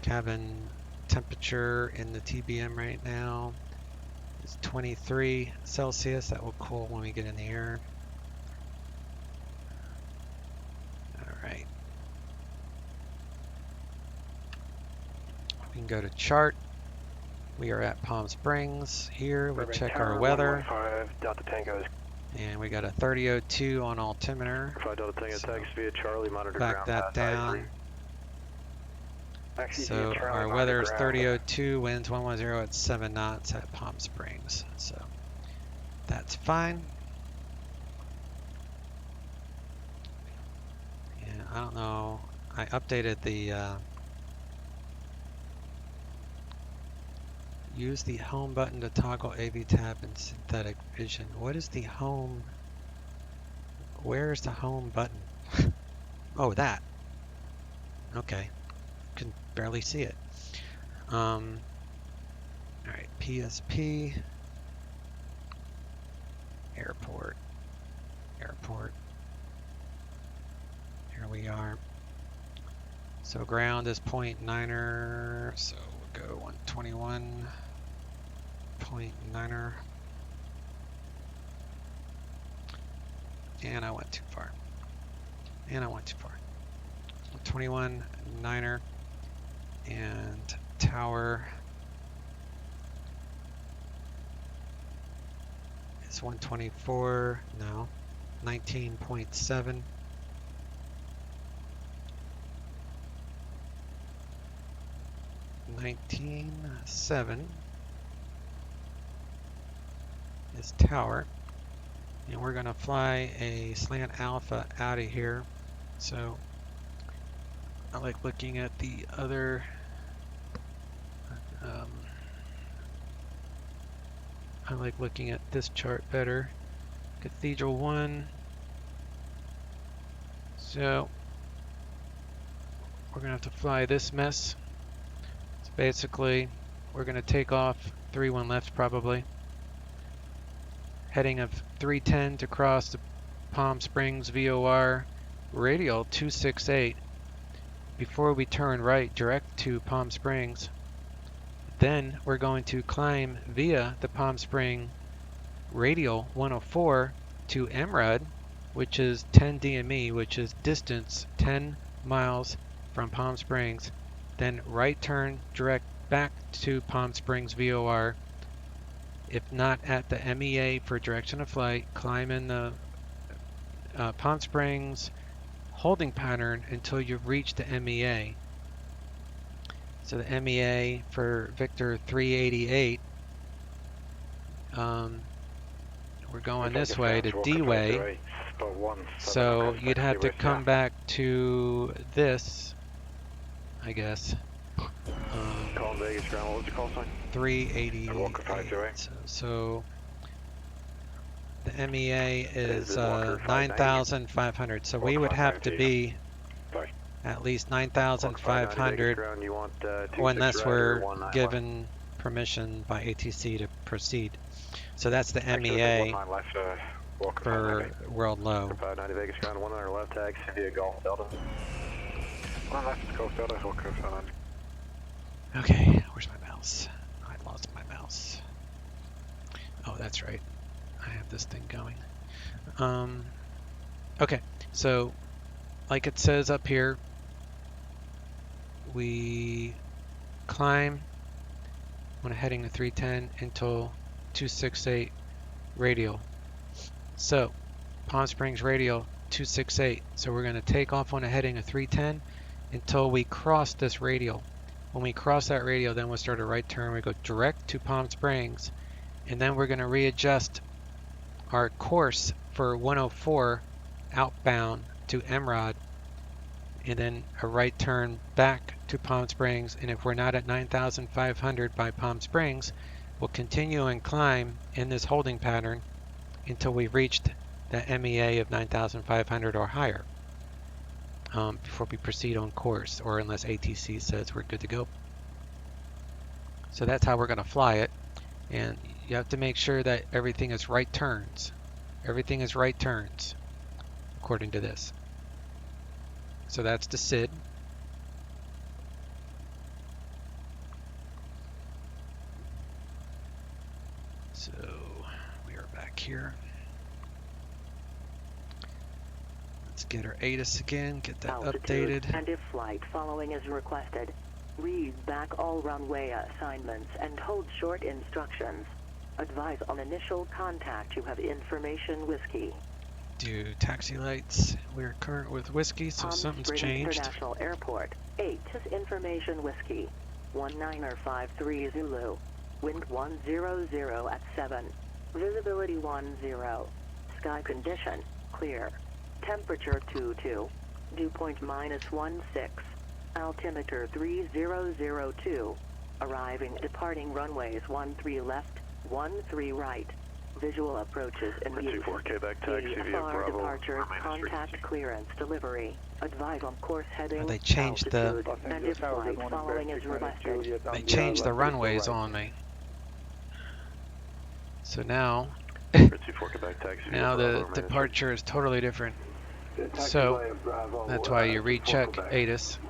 Cabin temperature in the TBM right now is 23 Celsius. That will cool when we get in the air. Alright. We can go to chart. We are at Palm Springs. Here we check our weather. 5 Delta Tango. And we got a 3002 on altimeter. 5 Delta Tango, taxi via Charlie, monitor Back ground that pass down. I3. So our weather is 3002, winds 110 at 7 knots at Palm Springs. So that's fine. Yeah, I don't know. I updated the use the home button to toggle AV tab in synthetic vision. What is the home? Where is the home button? Oh, that. Okay. Can barely see it. All right, PSP. Airport. Airport. Here we are. So ground is 0.9er. So we'll go 121.9er. And I went too far. 21.9er. And tower is 124, no, 19.7. 19.7 is tower, and we're going to fly a slant alpha out of here. So I like looking at the other I like looking at this chart better. Cathedral 1. So we're going to have to fly this mess. So basically we're going to take off 31 left probably. Heading of 310 to cross the Palm Springs VOR radial 268 before we turn right direct to Palm Springs. Then we're going to climb via the Palm Spring radial 104 to MRUD, which is 10 DME, which is distance 10 miles from Palm Springs. Then right turn direct back to Palm Springs VOR. If not at the MEA for direction of flight, climb in the Palm Springs holding pattern until you've reached the MEA. So the MEA for Victor 388, we're going this way to D-Way. So you'd have to come back to this, I guess. 388. So the MEA is 9,500. So we would have to be at least 9,500 unless we're given permission by ATC to proceed. So that's the MEA for World Low. 590 Vegas ground 1 on our left tag, India Golf Delta. 1 left, Golf Delta, Hillcrest 590. Okay, where's my mouse? I lost my mouse. Oh, that's right. I have this thing going. Okay, so like it says up here, we climb on a heading to 310 until 268 radial. So Palm Springs radial 268. So we're going to take off on a heading of 310 until we cross this radial. When we cross that radial, then we'll start a right turn. We go direct to Palm Springs, and then we're going to readjust our course for 104 outbound to MROD, and then a right turn back to Palm Springs. And if we're not at 9,500 by Palm Springs, we'll continue and climb in this holding pattern until we've reached the MEA of 9,500 or higher before we proceed on course, or unless ATC says we're good to go. So that's how we're going to fly it, and you have to make sure that everything is right turns. Everything is right turns according to this. So that's the SID. So we are back here. Let's get our ATIS again, get that Altitude updated. And if flight following is requested, read back all runway assignments and hold short instructions. Advise on initial contact. You have information whiskey. Do taxi lights. We're current with whiskey, so Palm something's Springs changed. International Airport. 8 is information whiskey. 1953 Zulu. Wind 100 at 7. Visibility 10. Sky condition clear. Temperature 22. Dew point -16. Altimeter 3002. Arriving departing runways 13 left, 13 right. Visual approaches in use. Quebec taxi via IFR Bravo. departure, contact clearance delivery. Advise on course heading, They changed altitude, and if flight following is requested. They changed the runways on me. So now, now the departure is totally different. So that's why you recheck ATIS.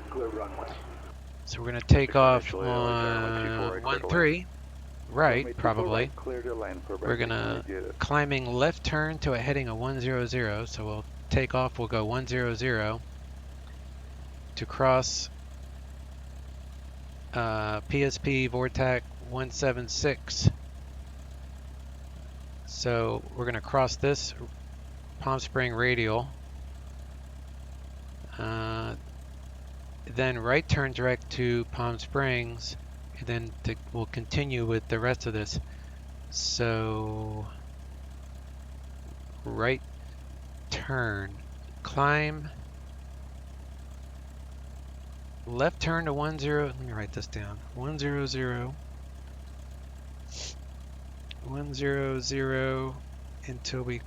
So we're going to take off on 13 right, probably. We're going to climbing left turn to a heading of 100. So we'll take off, we'll go 100 to cross PSP Vortac 176. So we're going to cross this Palm Spring radial. Then right turn direct to Palm Springs, and then we'll continue with the rest of this. So right turn, climb, left turn to 10, let me write this down, 100, 100 until we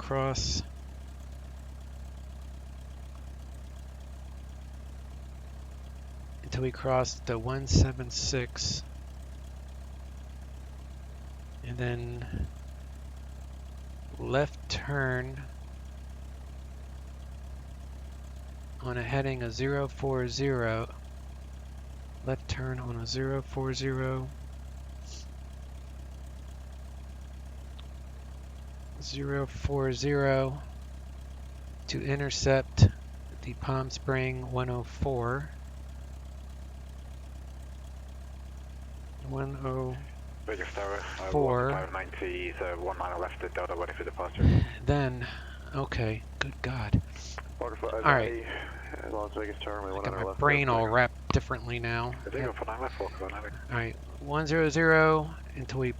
cross the 176, and then left turn on a heading of 040, left turn on a 040, 040 to intercept the Palm Spring 104. 104. 590, 19 left at Delta, ready for departure. Then, okay, good God. Alright. Las Vegas Charlie, I got my brain all wrapped differently now. Alright, 100 until we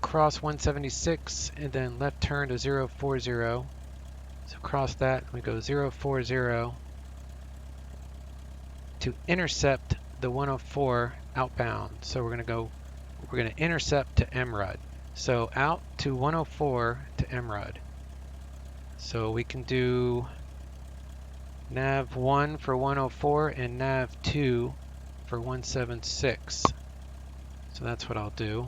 cross 176, and then left turn to 040. So cross that, and we go 040 to intercept the 104 outbound. So we're going to intercept to MRUD. So out to 104 to MRUD. So we can do nav 1 for 104 and nav 2 for 176. So that's what I'll do.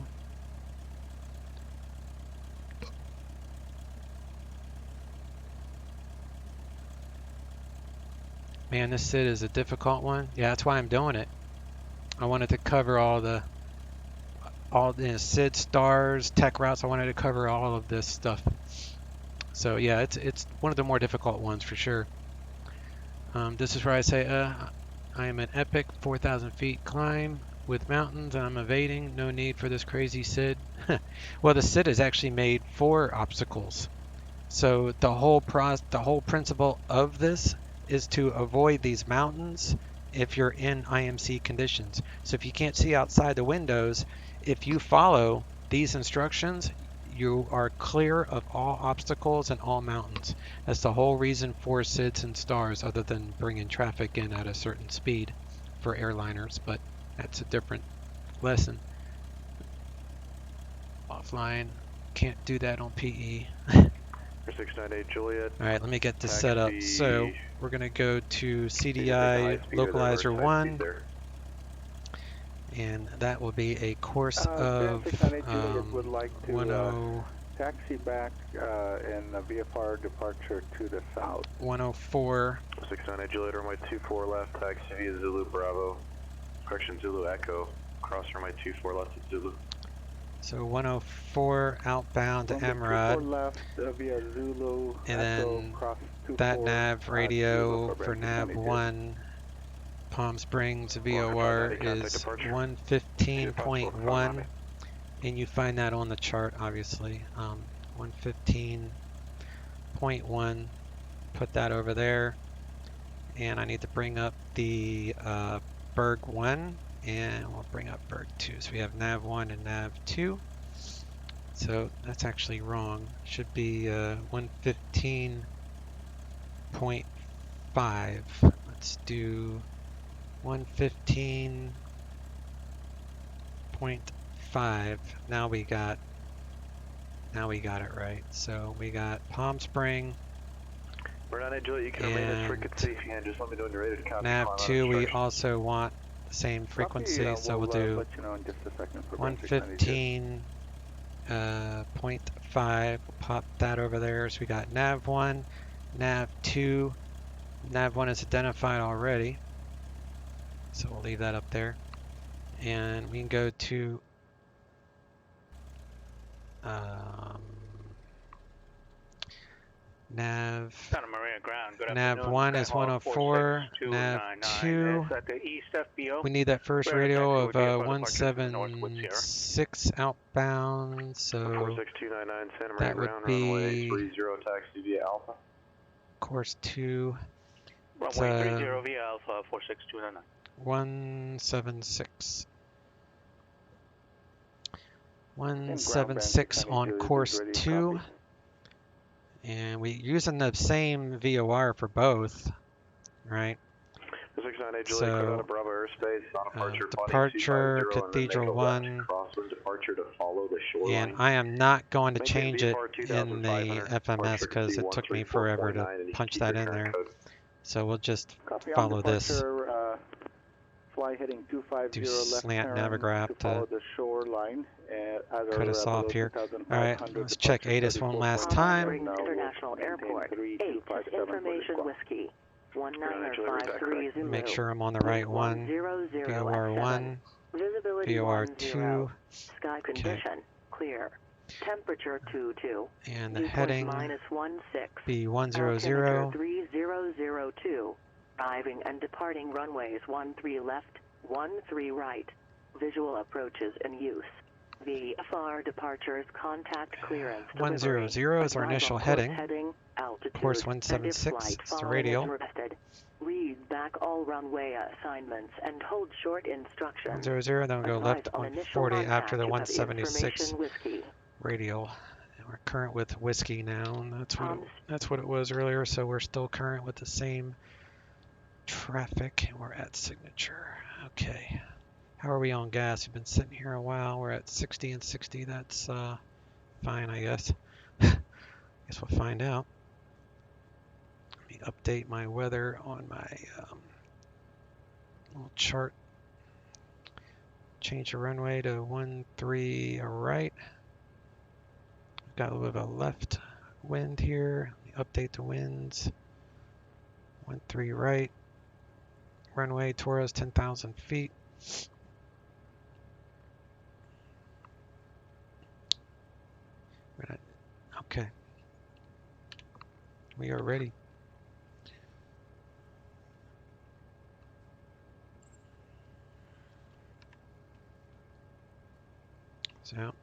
Man, this SID is a difficult one. Yeah, that's why I'm doing it. I wanted to cover all the SID stars, tech routes. I wanted to cover all of this stuff. So yeah, it's one of the more difficult ones for sure. This is where I say, I am an epic 4,000 feet climb with mountains. I'm evading. No need for this crazy SID. Well, the SID is actually made for obstacles. So the whole principle of this is to avoid these mountains if you're in IMC conditions. So if you can't see outside the windows, if you follow these instructions, you are clear of all obstacles and all mountains. That's the whole reason for SIDs and stars, other than bringing traffic in at a certain speed for airliners, but that's a different lesson. Offline, can't do that on PE. 698 Juliet. Alright, let me get this set up. So we're going to go to CDI localizer 1, and that will be a course of 10. Taxi back in the VFR departure to the south. 104. 698 Juliet, runway 24 left, taxi via Zulu Bravo. Correction, Zulu Echo. Cross runway 24 left at Zulu. So 104 outbound to MRUD. Left, via Zulu, and then that nav radio for nav 1 Palm Springs VOR is 115.1, and you find that on the chart obviously. 115.1, put that over there, and I need to bring up the Berg 1, and we'll bring up Berg 2. So we have nav 1 and nav 2. So that's actually wrong. Should be 115.5. Let's do 115.5. Now we got it right. So we got Palm Spring. You can remain at frequency and just let me know when you're ready to copy. Nav 2 we also want the same frequency, so we'll do 115.5. Pop that over there. So we got nav 1, nav 2. Nav 1 is identified already, so we'll leave that up there. And we can go to nav Santa Maria ground, Nav 1 is 104. Nav 2. We need that first radio of 176 outbound. So 46299 Santa that Maria would ground runway be 30 taxi via Alpha. course 2. Runway 30 via Alpha 46299. 176. 176 on course 2. And we using the same VOR for both, right? 698 Juliet, So, cleared out of Bravo airspace, on departure, Cathedral 1, crosswind departure to follow the shoreline. and I am not going to change it in the FMS because it took me forever to punch that in there. So we'll just follow this. Fly heading 250 Do left slant turn navigraph to follow the shoreline. Cut us off here. Alright, let's check ATIS one last time. International Airport, ATIS Information Whiskey, 1953 Zulu. Make sure I'm on the right one. VOR 1, VOR 2. Sky condition, clear. Temperature 22. And the heading be 100. 3002. Arriving and departing runways 13 left, 13 right. Visual approaches in use. VFR departures contact clearance. 100 is our initial heading. Course 176 is the radial. Read back all runway assignments and hold short instructions. 100, then we'll go left 140 after the 176 radial. And we're current with whiskey now, and that's what it was earlier, so we're still current with the same traffic, and we're at signature. Okay. How are we on gas? We've been sitting here a while. We're at 60 and 60. That's fine, I guess. Guess we'll find out. Let me update my weather on my little chart. Change the runway to 13 right. We've got a little bit of a left wind here. Let me update the winds. 13 right. Runway Torres 10,000 feet. Okay. We are ready. So,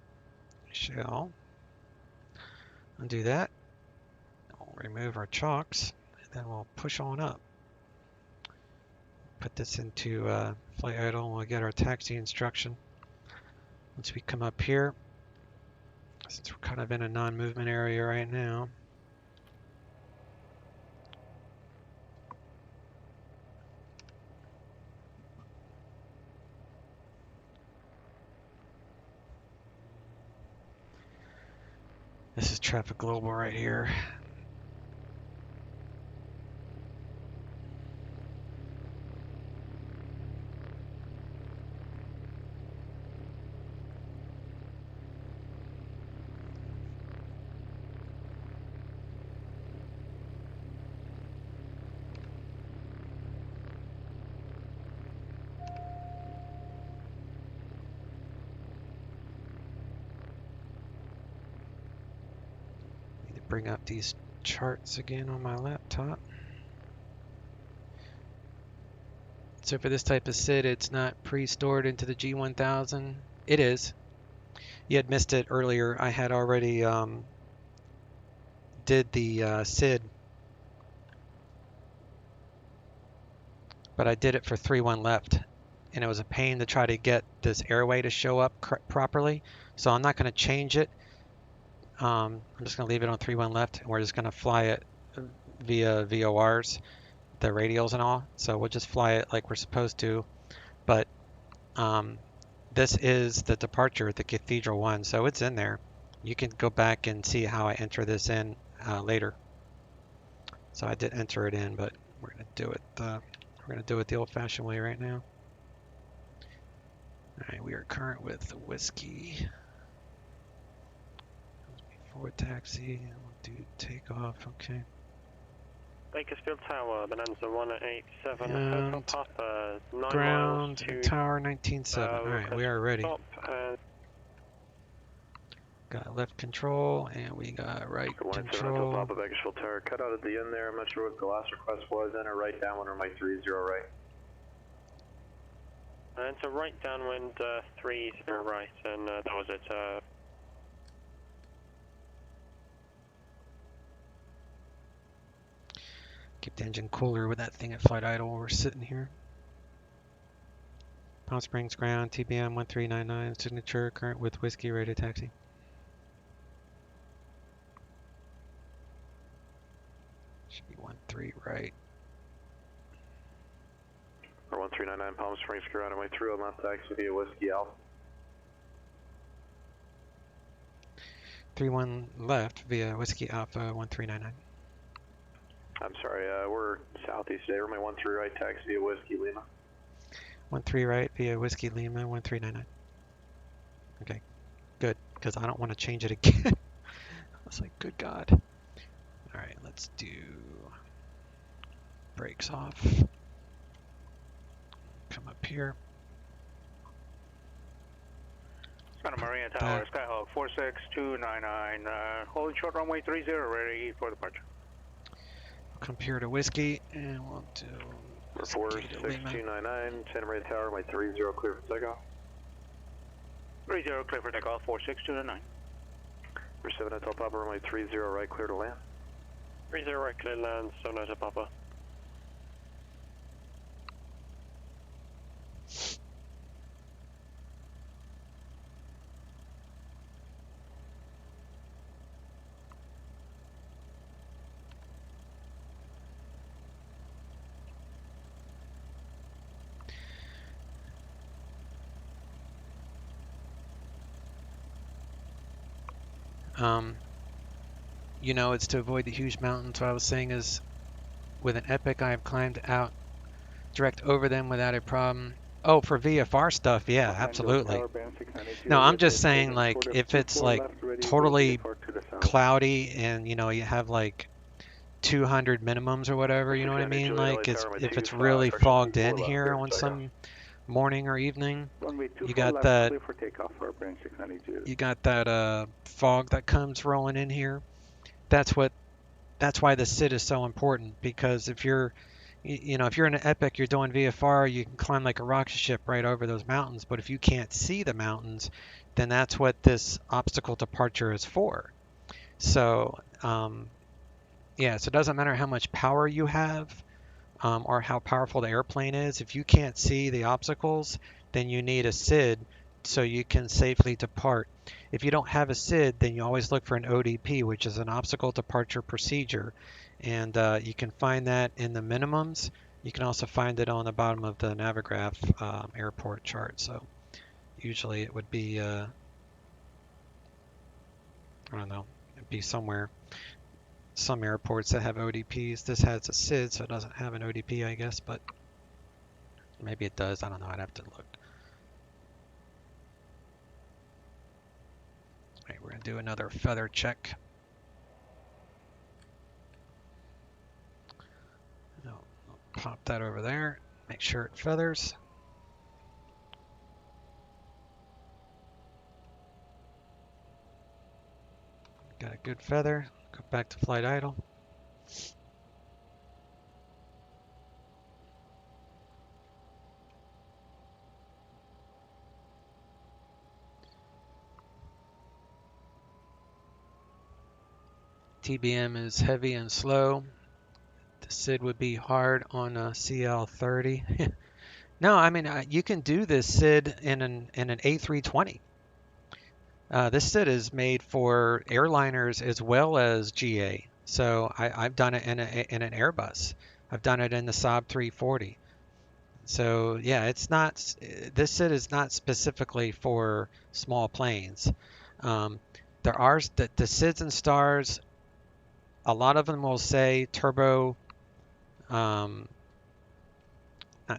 shall undo that. We'll remove our chocks, and then we'll push on up. Put this into flight idle, and we'll get our taxi instruction. Once we come up here, since we're kind of in a non-movement area right now, this is Traffic Global right here. Bring up these charts again on my laptop. So for this type of SID, it's not pre-stored into the G1000. It is. You had missed it earlier. I had already did the SID, but I did it for 3-1 left, and it was a pain to try to get this airway to show up properly. So I'm not going to change it. I'm just going to leave it on 3-1 left, and we're just going to fly it via VORs, the radials and all. So we'll just fly it like we're supposed to. But this is the departure, the Cathedral 1, so it's in there. You can go back and see how I enter this in later. So I did enter it in, but we're going to do it. We're going to do it the old-fashioned way right now. All right, we are current with the whiskey. Forward taxi, we'll do takeoff, okay. Bakersfield Tower, Bonanza 187, and Papa, 9 ground, miles to, Tower 19.7. Alright, we are ready. Got left control, and we got right 187 control. Papa Bakersfield Tower. Cut out at the end there. I'm not sure what the last request was. Enter right downwind runway 30 right. It's a right downwind 30 right, and that was it. Keep the engine cooler with that thing at flight idle while we're sitting here. Palm Springs ground, TBM-900 signature, current with whiskey, ready to taxi. Should be 13 right. Or 1399 Palm Springs ground, runway 30 left taxi via Whiskey Alpha. 31 left via Whiskey Alpha 1399. I'm sorry, we're southeast today. Runway 13 right taxi via Whiskey Lima. 13 right via Whiskey Lima 1399. Okay, good, because I don't want to change it again. I was like, good God. All right, let's do brakes off. Come up here. Santa Maria Tower, Skyhawk 46299, holding short runway 30, ready for departure. Come here to Whiskey, and we'll do 46299, Santa Maria Tower, runway 30, clear for takeoff. 30, clear for takeoff, 46299. For 7 Hotel Papa, runway 30 right, clear to land. 30 right, clear to land, 7 Hotel Papa. You know, it's to avoid the huge mountains. What I was saying is, with an Epic, I have climbed out direct over them without a problem. Oh, for VFR stuff, yeah, absolutely. No, I'm just saying, like, if it's like totally cloudy and, you know, you have like 200 minimums or whatever, you know what I mean? Like, if it's really fogged in here on some morning or evening, you got that fog that comes rolling in here. That's why the SID is so important, because if you're if you're in an Epic, you're doing VFR, you can climb like a rocket ship right over those mountains. But if you can't see the mountains, then that's what this obstacle departure is for. So yeah, so it doesn't matter how much power you have or how powerful the airplane is. If you can't see the obstacles, then you need a SID so you can safely depart. If you don't have a SID, then you always look for an ODP, which is an obstacle departure procedure. And you can find that in the minimums. You can also find it on the bottom of the Navigraph airport chart. So usually it would be, I don't know, it'd be somewhere. Some airports that have ODPs. This has a SID, so it doesn't have an ODP, I guess, but maybe it does. I don't know. I'd have to look. All right, we're going to do another feather check. I'll pop that over there. Make sure it feathers. Got a good feather. Go back to flight idle. TBM is heavy and slow. The SID would be hard on a CL30. No, I mean, you can do this SID in an A320. This SID is made for airliners as well as GA. So I've done it in an Airbus. I've done it in the Saab 340. So yeah, it's not. This SID is not specifically for small planes. There are the SIDs and stars. A lot of them will say turbo. Not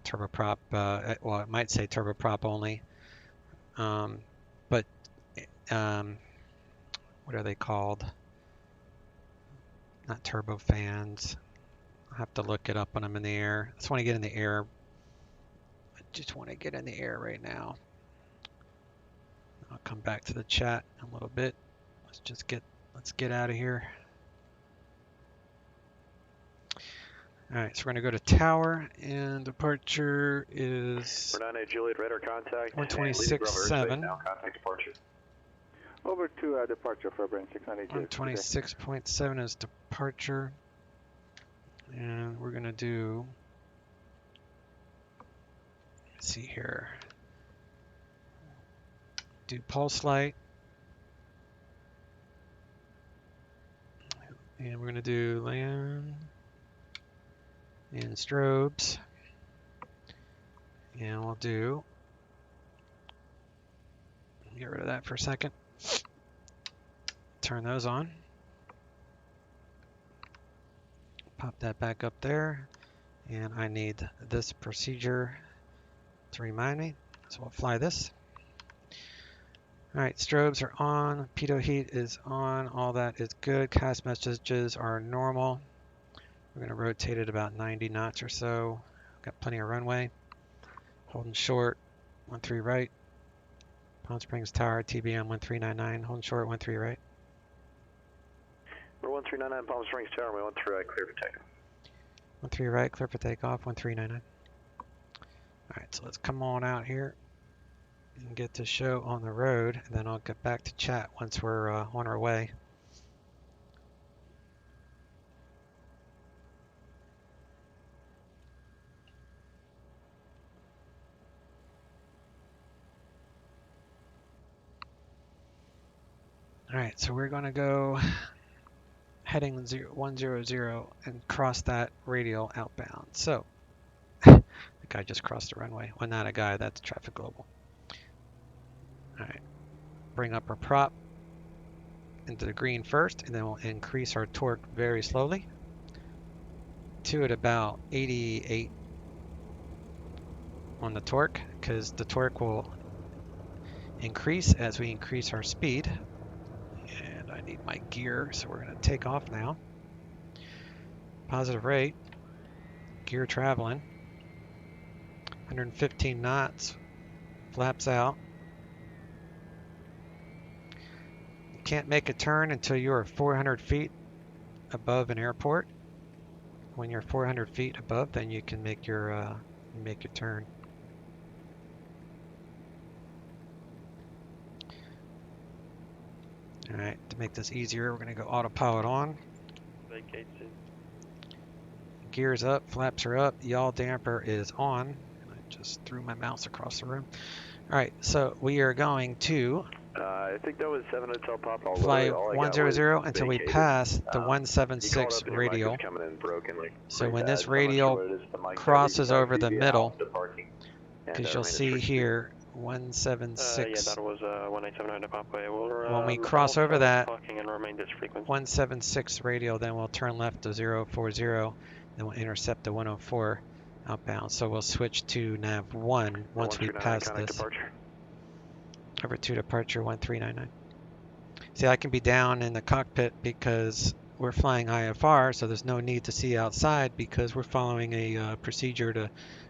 turboprop. Well, it might say turboprop only. But what are they called? Not turbofans. I'll have to look it up when I'm in the air. I just want to get in the air. I just want to get in the air right now. I'll come back to the chat in a little bit. let's get out of here. All right, so we're going to go to tower, and departure is 49 Juliet radar contact. 126.7. Now contact departure. Over to departure for Brand 698. 126.7 is departure, and we're going to do, let's see here, do pulse light, and we're going to do land and strobes, and we'll do, get rid of that for a second, turn those on, pop that back up there, and I need this procedure to remind me, so we'll fly this. All right, strobes are on, pitot heat is on, all that is good, cast messages are normal. We're going to rotate it about 90 knots or so. Got plenty of runway. Holding short, 13 right. Palm Springs Tower, TBM-900, holding short, 13 right. We're 1399 Palm Springs Tower, we 13 right, clear for takeoff. 13 right, clear for takeoff, 1399. All right, so let's come on out here and get the show on the road, and then I'll get back to chat once we're on our way. All right, so we're going to go heading 100 and cross that radial outbound. So, the guy just crossed the runway. Well, not a guy, that's traffic global. All right, bring up our prop into the green first, and then we'll increase our torque very slowly to at about 88 on the torque, because the torque will increase as we increase our speed. And I need my gear, so we're going to take off now. Positive rate, gear traveling, 115 knots, flaps out. You can't make a turn until you are 400 feet above an airport. When you're 400 feet above, then you can make your turn. All right, to make this easier, we're going to go autopilot on. Vacate soon. Gears up, flaps are up, yaw damper is on. I just threw my mouse across the room. All right, so we are going to I think that was 7 Hotel Papa. fly 100 until we pass the 176 radial. So when this radial crosses over the middle, because you'll see here 176. Yeah, that was 187 Papa. When we cross over that and remain this frequency. 176 radial, then we'll turn left to 040, then we'll intercept the 104 outbound. So we'll switch to nav 1 once we pass this. Departure. Over to departure 1399. See, I can be down in the cockpit because we're flying IFR, so there's no need to see outside because we're following a procedure to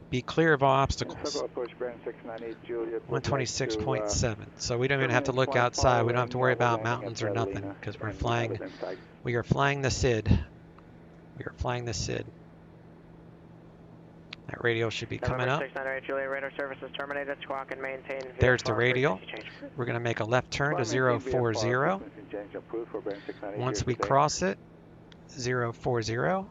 be clear of all obstacles. 126.7. So we don't even have to look outside. We don't have to worry about mountains or nothing because we are flying the SID. We are flying the SID. That radio should be coming up. 698 Juliet, radar services terminated. Squawk and maintain. There's the radio. We're going to make a left turn to 040. Once we cross it, 040.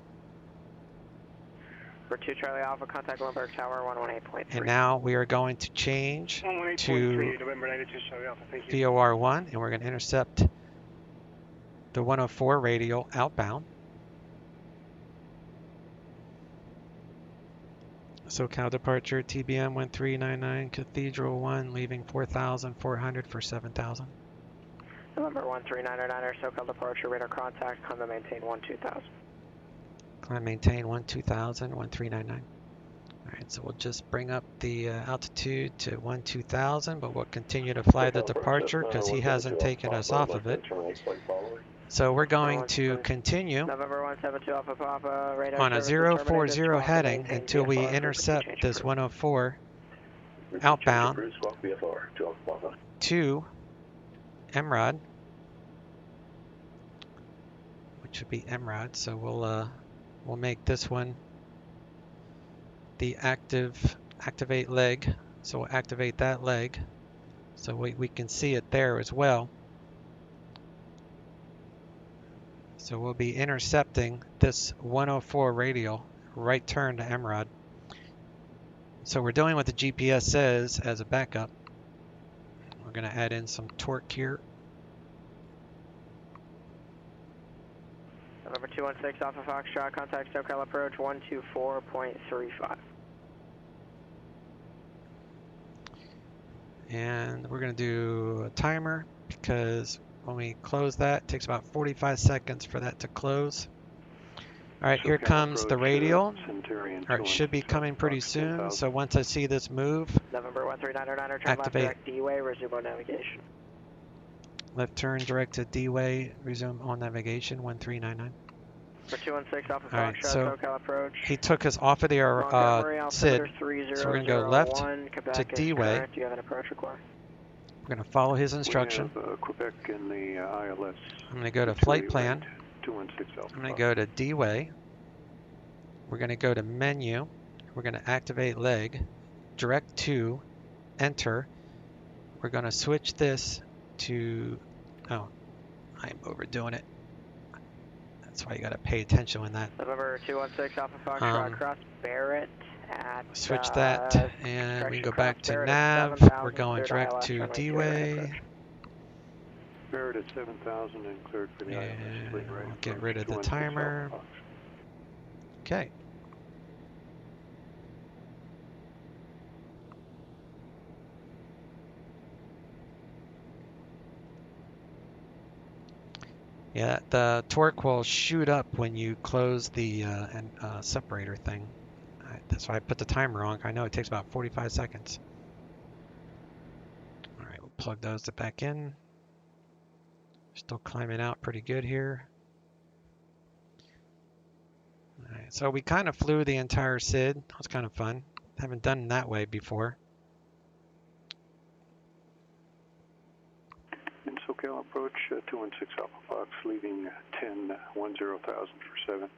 For 2 Charlie Alpha, contact Lindbergh Tower 118.3. And now we are going to change to VOR1, and we're going to intercept the 104 radial outbound. SoCal departure, TBM-1399, Cathedral 1, leaving 4,400 for 7,000. November 1399, SoCal departure, radar contact, climb and maintain 12000. Climb maintain 12000, 1399. Alright, so we'll just bring up the altitude to 12000, but we'll continue to fly the departure because he hasn't taken us off of it. So we're going to continue on a 040 heading until we intercept this 104 outbound to MROD. which would be MRAD. So we'll make this one the activate leg. So we'll activate that leg so we can see it there as well. So we'll be intercepting this 104 radial right turn to MRAD. So we're doing what the GPS says as a backup. We're going to add in some torque here. November 216 Alpha Foxtrot, contact SoCal approach 124.35. And we're going to do a timer because when we close that, it takes about 45 seconds for that to close. All right, here comes the radial. Or it should be coming pretty soon. So once I see this move, November 13909, turn left activate direct D-way, resume on navigation. Left turn direct to D-way, resume on navigation 1399. For 216 Alpha All right, Foxtrot, so SoCal approach. he took us off of the SID. So we're going to go left to D-way. Do you have an approach request? We're going to follow his instruction. We have, Quebec in the ILS. I'm going to go to flight plan. 216 Alpha. I'm going to go to D-way. We're going to go to menu. We're going to activate leg, direct to, enter. We're going to switch this to, oh, I'm overdoing it. That's why you got to pay attention when that. November 216 Alpha Foxtrot, cross Barrett at. Switch that, and we can go back to nav. We're going direct to D-way. Barrett at 7,000 and cleared for the ILS. And we'll get rid of the timer. Okay. Yeah, the torque will shoot up when you close the separator thing. That's why I put the timer on. I know it takes about 45 seconds. All right, we'll plug those back in. Still climbing out pretty good here. All right, so we kind of flew the entire SID. That was kind of fun. Haven't done it that way before. In SoCal approach 216 Alpha Fox, leaving 10,000 for 7.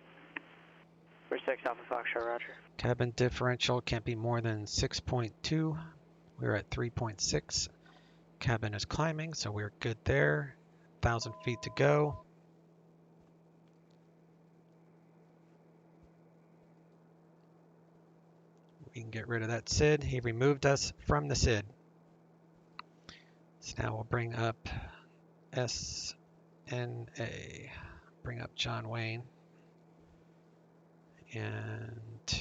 For 6 Alpha Foxtrot, roger. Cabin differential can't be more than 6.2. We're at 3.6. Cabin is climbing, so we're good there. 1,000 feet to go. We can get rid of that SID. He removed us from the SID. So now we'll bring up SNA. Bring up John Wayne. And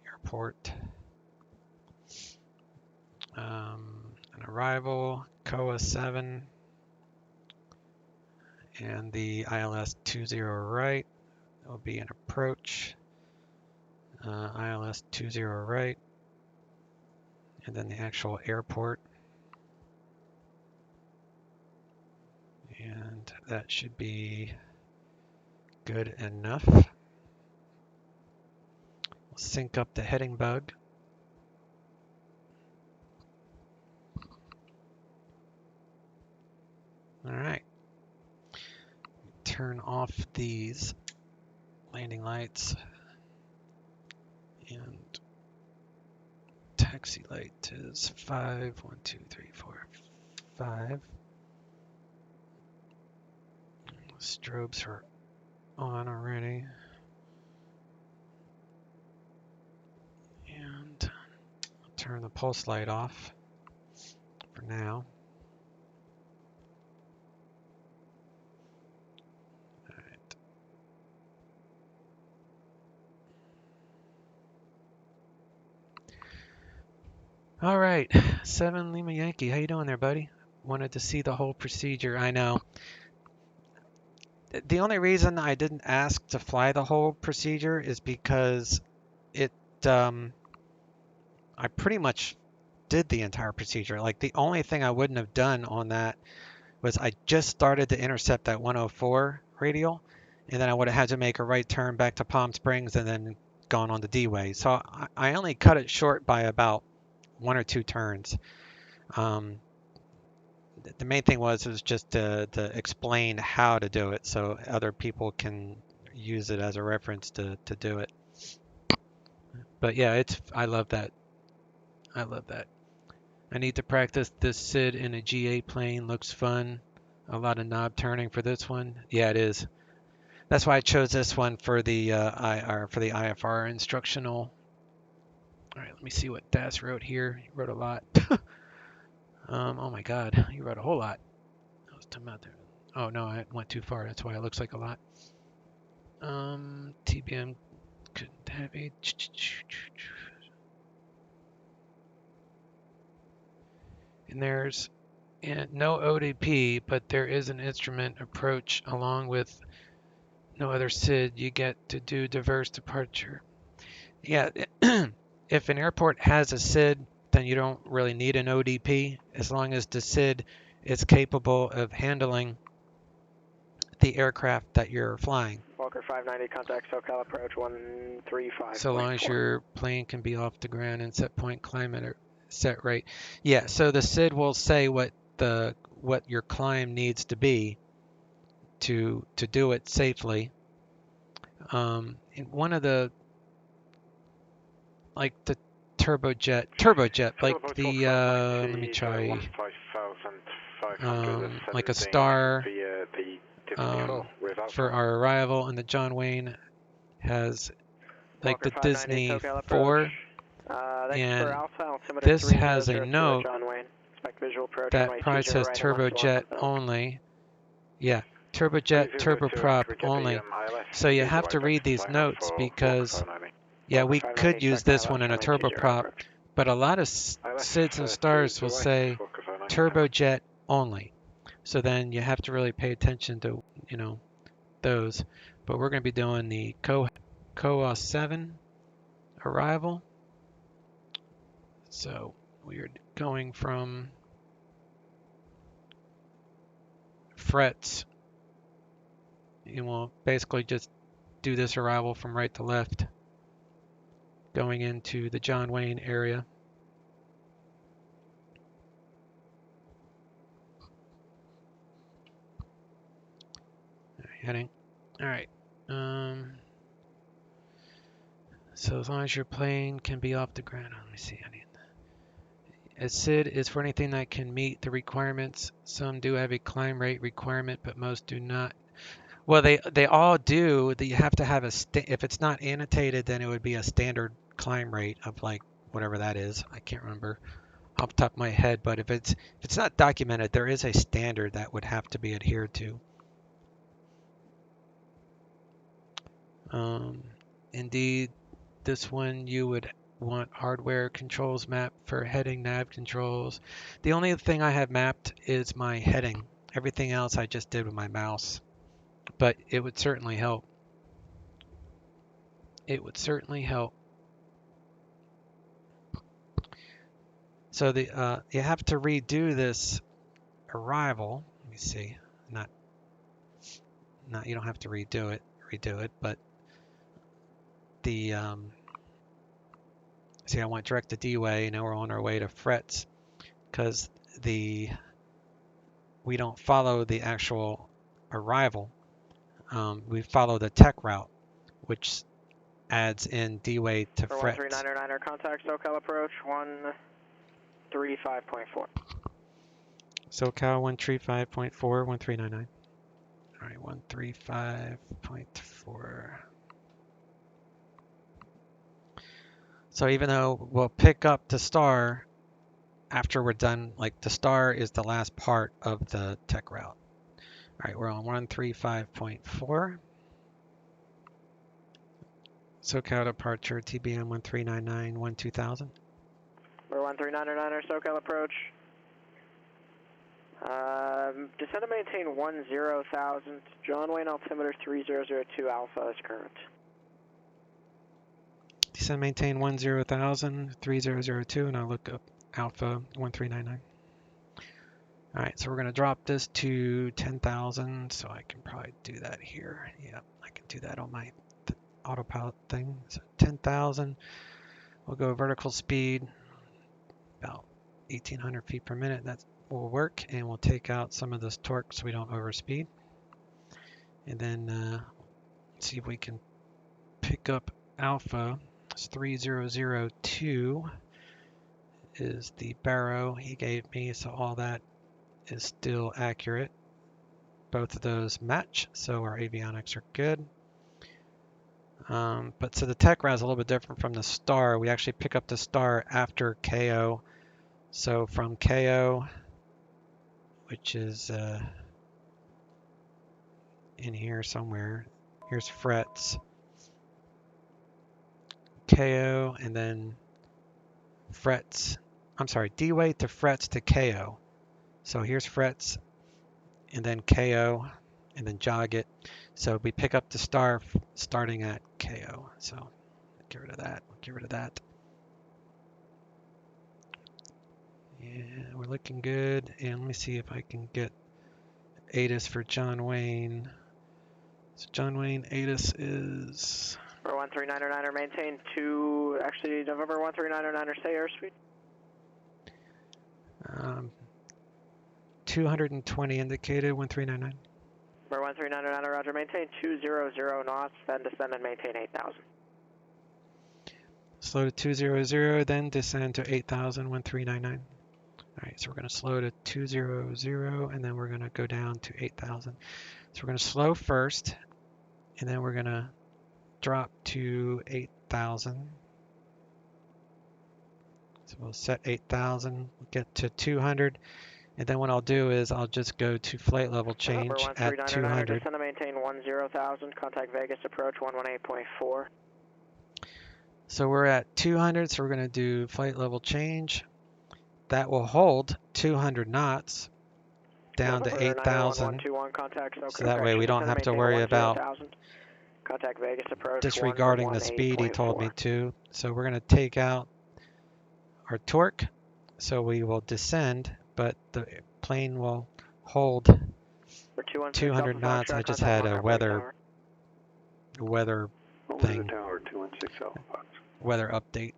airport. An arrival, COA 7. And the ILS 20 right. That will be an approach. ILS 20 right. And then the actual airport. And that should be good enough. We'll sync up the heading bug. All right. Turn off these landing lights. And taxi light is 5. 1, 2, 3, 4, 5. Strobes are on already. And I'll turn the pulse light off for now. All right, 7 Lima Yankee, how you doing there, buddy? Wanted to see the whole procedure. I know. The only reason I didn't ask to fly the whole procedure is because I pretty much did the entire procedure. Like, the only thing I wouldn't have done on that was I just started to intercept that 104 radial, and then I would have had to make a right turn back to Palm Springs and then gone on the D-way. So I only cut it short by about 1 or 2 turns. the main thing was just to explain how to do it so other people can use it as a reference to do it. But yeah, I love that. I love that. I need to practice this SID in a GA plane. Looks fun. A lot of knob turning for this one. Yeah, it is. That's why I chose this one for the IFR instructional. All right, let me see what Das wrote here. He wrote a lot. Oh my God, he wrote a whole lot. I was talking about there. Oh no, I went too far. That's why it looks like a lot. TBM couldn't have a. And there's no ODP, but there is an instrument approach along with no other SID. You get to do diverse departure. Yeah, if an airport has a SID, then you don't really need an ODP as long as the SID is capable of handling the aircraft that you're flying. Walker 590, contact SoCal approach 135. So long as your plane can be off the ground and set point climb at set rate. Yeah, so the SID will say what your climb needs to be to do it safely. And one of the like the turbojet, like the let me try like a Star for our arrival, and the John Wayne has like the Disney 4, and this has a note that probably says turbojet only. Yeah, turbojet, turboprop only. So you have to read these notes because, yeah, we could use this one in a turboprop, but a lot of SIDs and Stars will say turbojet only. So then you have to really pay attention to, those. But we're going to be doing the COA 7 arrival. So we are going from frets. You will basically just do this arrival from right to left, going into the John Wayne area. Heading. All right. So as long as your plane can be off the ground, let me see. A SID is for anything that can meet the requirements. Some do have a climb rate requirement, but most do not. Well, they all do. That you have to have if it's not annotated, then it would be a standard climb rate of like whatever that is. I can't remember off the top of my head, but if it's not documented, there is a standard that would have to be adhered to. Indeed, this one you would want hardware controls mapped for heading, nav controls. The only thing I have mapped is my heading. Everything else I just did with my mouse, but it would certainly help. It would certainly help. So you have to redo this arrival. Let me see. Not you don't have to redo it, but the see, I went direct to D-way. Now we're on our way to frets because we don't follow the actual arrival. We follow the tech route, which adds in D-way to frets. 1399er, contact SoCal approach 135.4. SoCal 135.4, 1399. All right, 135.4. So even though we'll pick up the Star after we're done, like the Star is the last part of the tech route. All right, we're on 135.4. SoCal departure, TBM 1399, 12000. We're 1399er, SoCal approach. Descend to maintain 10,000. John Wayne altimeter 3002 Alpha is current. Descend maintain 10,000, 3002, and I'll look up Alpha 1399. All right, so we're going to drop this to 10,000, so I can probably do that here. Yeah, I can do that on my autopilot thing. So 10,000, we'll go vertical speed, about 1,800 feet per minute. will work, and we'll take out some of this torque so we don't overspeed. And then see if we can pick up alpha. It's 3002 is the baro he gave me, so all that is still accurate. Both of those match, so our avionics are good. But so the tech route is a little bit different from the star. We actually pick up the star after KO. So from KO, which is in here somewhere, here's frets, KO, and then frets, I'm sorry, D-way to frets to KO. So here's frets, and then KO, and then jog it. So we pick up the star starting at KO. So get rid of that, get rid of that. Yeah, we're looking good. And let me see if I can get ATIS for John Wayne. So John Wayne, ATIS is... November 13909er, maintain actually November 13909er, stay airspeed. 220 indicated, 1399. November 13909er, roger, maintain 200 knots, then descend and maintain 8,000. Slow to 200, then descend to 8,000, 1399. Alright, so we're going to slow to 200, and then we're going to go down to 8,000. So we're going to slow first, and then we're going to drop to 8,000. So we'll set 8,000, get to 200, and then what I'll do is I'll just go to flight level change at 200. Descend and maintain 10,000, contact Vegas approach 118.4. So we're at 200, so we're going to do flight level change. That will hold 200 knots down to 8,000. So that way we don't have to worry about disregarding the speed he told me to. So we're going to take out our torque. So we will descend, but the plane will hold 200 knots. I just had a weather thing, weather update.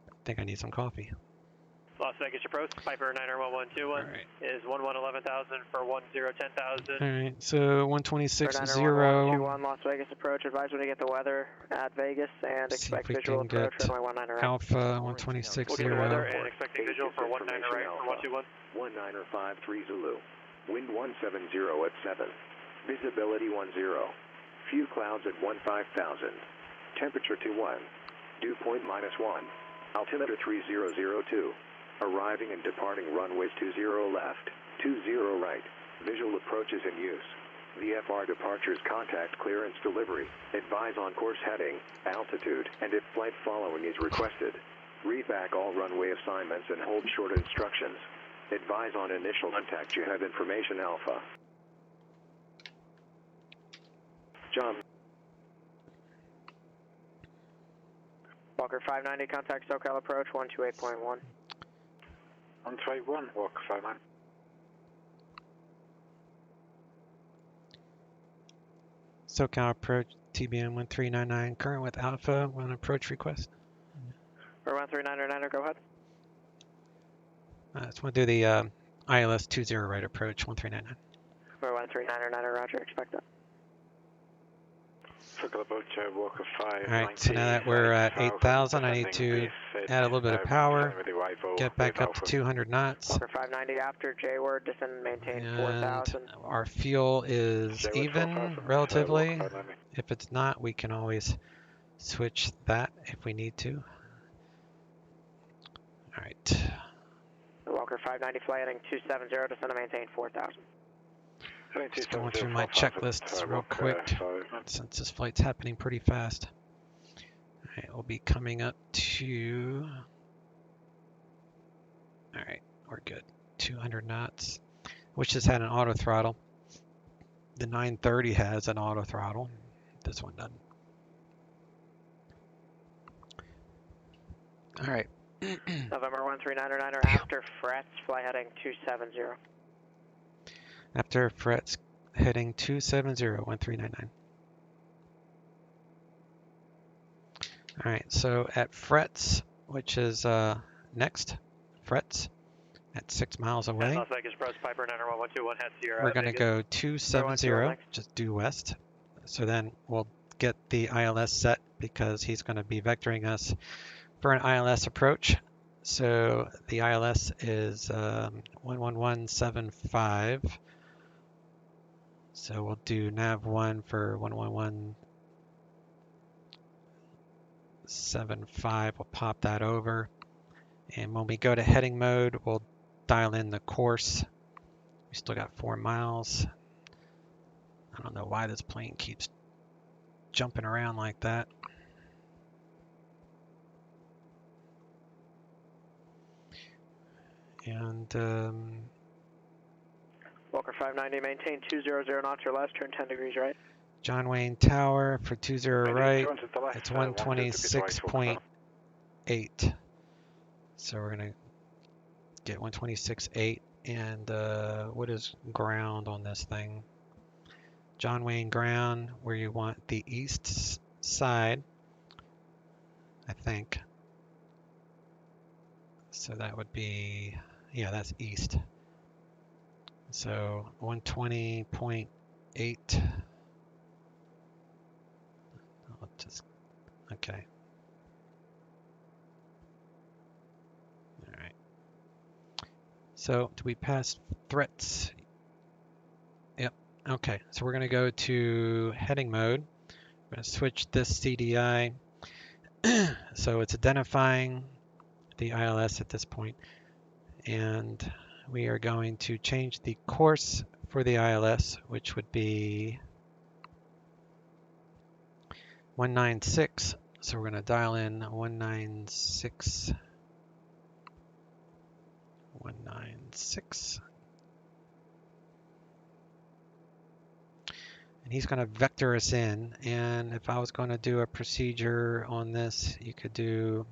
I think I need some coffee. Las Vegas approach, Piper 91121 is 11,000 for 10,000. Alright, so 126.0. 91121 Las Vegas approach, advise when you get the weather at Vegas and expect visual approach runway 19 right. Alpha 126.0. We'll get the weather and expecting visual for 19 right for 121. 195.3 Zulu, wind 170 at 7, visibility 10, few clouds at 15,000, temperature 21, dew point -1. Altimeter 3002, arriving and departing runways 20 left, 20 right, visual approaches in use. VFR departures, contact clearance delivery, advise on course heading, altitude, and if flight following is requested. Read back all runway assignments and hold short instructions. Advise on initial contact, you have information Alpha. John. Walker 590, contact SoCal approach 128.1. 121, Walker 590. SoCal approach, TBM-900, current with Alpha, one approach request. Or 13909, go ahead. I just want to do the ILS 20 right approach, 1399. Or 13909, roger, expect that. Walker 5. Alright, so now that we're at 8,000, I need to add a little bit of power, get back up to 200 knots. Walker 590 after J-word, descend and maintain 4,000. Our fuel is even, relatively. If it's not, we can always switch that if we need to. Alright. Walker 590 flight heading 270, descend and maintain 4,000. Just going through my checklists real quick, since this flight's happening pretty fast. Alright, we'll be coming up to... Alright, we're good. 200 knots. Wish this had an auto throttle. The 930 has an auto throttle. This one doesn't. Alright. November 13909 after frets, fly heading 270. After frets, heading 270, 1399. Alright, so at frets, which is next, frets at 6 miles away. Las Vegas approach, Piper 91121 head Sierra. We're going to go 270, just due west. So then we'll get the ILS set because he's going to be vectoring us for an ILS approach. So the ILS is 11175. So we'll do nav 1 for 11175. We'll pop that over. And when we go to heading mode, we'll dial in the course. We still got 4 miles. I don't know why this plane keeps jumping around like that. And Walker 590, maintain 200 knots or less, turn 10 degrees right. John Wayne Tower for 20 right, it's 126.8. So we're going to get 126.8. And what is ground on this thing? John Wayne ground, where you want the east side, I think. So that would be, yeah, that's east. So 120.8. I'll just, okay. All right. So do we pass threats? Yep. Okay. So we're going to go to heading mode. We're going to switch this CDI. So it's identifying the ILS at this point. And we are going to change the course for the ILS, which would be 196. So we're going to dial in 196. 196. And he's going to vector us in. And if I was going to do a procedure on this, you could do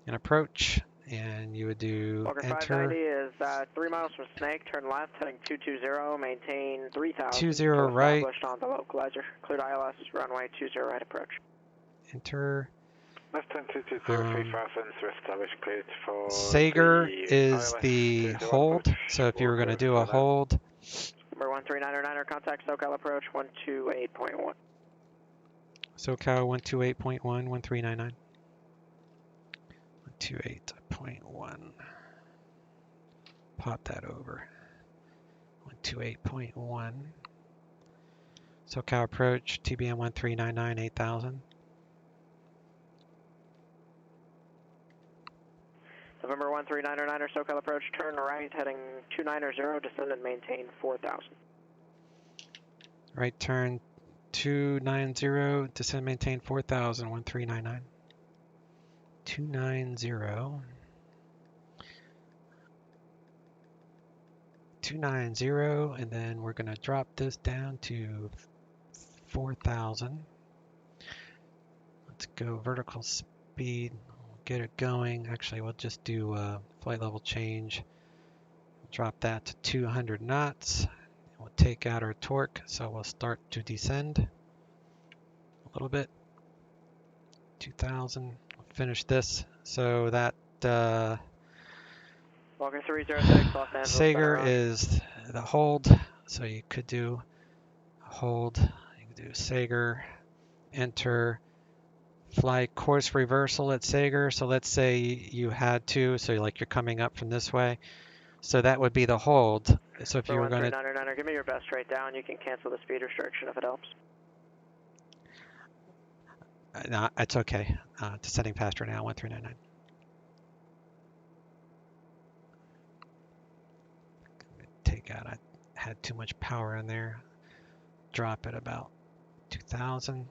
an approach. And you would do Walker enter. 590 is 3 miles from Snake, turn left, heading 220, maintain 3000. 20 right. Established on the localizer. Cleared ILS, runway 20 right approach. Enter. Left 10-220, 35 established, cleared for... Sager is the hold, so if you were going to do a hold... Number 13909, contact SoCal approach 128.1. SoCal 128.1, 1399. 128.1. Pop that over. 128.1. SoCal approach, TBM 1399, 8000. November 13909, SoCal approach, turn right, heading 290, descend and maintain 4000. Right turn 290, descend maintain 4000, 1399. 290. 290, and then we're going to drop this down to 4,000. Let's go vertical speed. We'll get it going. Actually, we'll just do a flight level change. Drop that to 200 knots. We'll take out our torque, so we'll start to descend a little bit. 2,000. We'll finish this. So that Walker 306, Los Angeles. Sager is the hold, so you could do a hold. You could do Sager, enter, fly course reversal at Sager. So let's say you had to, so like you're coming up from this way. So that would be the hold. So if you were going to... Give me your best straight down. You can cancel the speed restriction if it helps. No, it's okay. Descending faster now, 1399. Take out, I had too much power in there. Drop it about 2,000.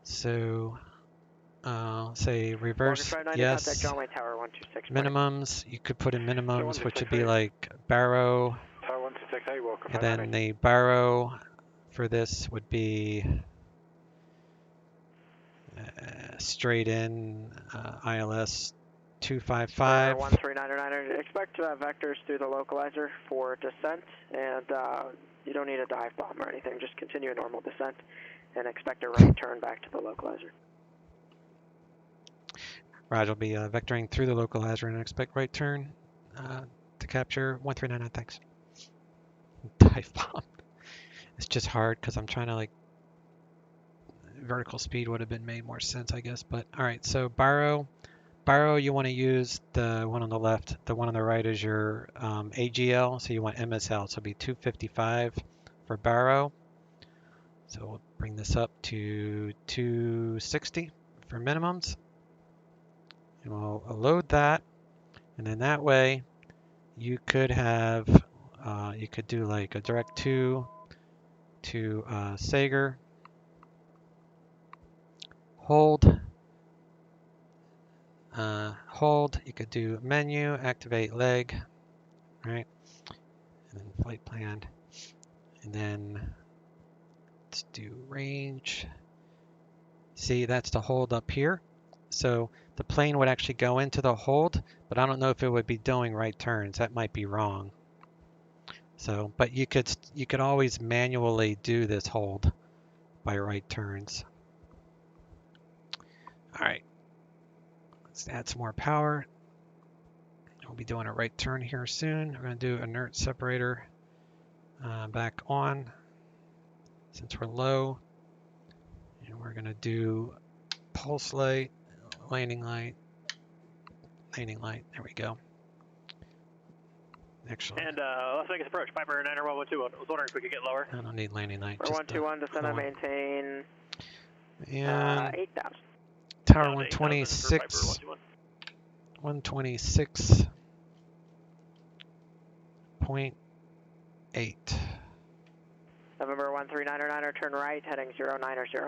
So, say reverse, yes. John Wayne Tower 126. Minimums, you could put in minimums, which would be like barrow. And then the barrow for this would be straight in ILS 255. 13909. Expect vectors through the localizer for descent, and you don't need a dive bomb or anything. Just continue a normal descent, and expect a right turn back to the localizer. Raj will be vectoring through the localizer and expect right turn to capture 1399. Thanks. Dive bomb. It's just hard because I'm trying to like vertical speed would have been made more sense, I guess. But all right, so Baro, you want to use the one on the left. The one on the right is your AGL, so you want MSL. So it'll be 255 for Baro. So we'll bring this up to 260 for minimums. And we'll load that. And then that way you could have, you could do like a direct to Sager. Hold, you could do menu, activate leg, right? And then flight plan. And then let's do range. See, that's the hold up here. So the plane would actually go into the hold, but I don't know if it would be doing right turns. That might be wrong. So, but you could always manually do this hold by right turns. All right, let's add some more power. We'll be doing a right turn here soon. We're going to do inert separator back on since we're low. And we're going to do pulse light, landing light. There we go. Excellent. And Las Vegas approach, Piper 900 1121. I was wondering if we could get lower. I don't need landing light. For 121, descend and maintain and 8,000. Tower 126. 126.8. November 139er, turn right, heading 090.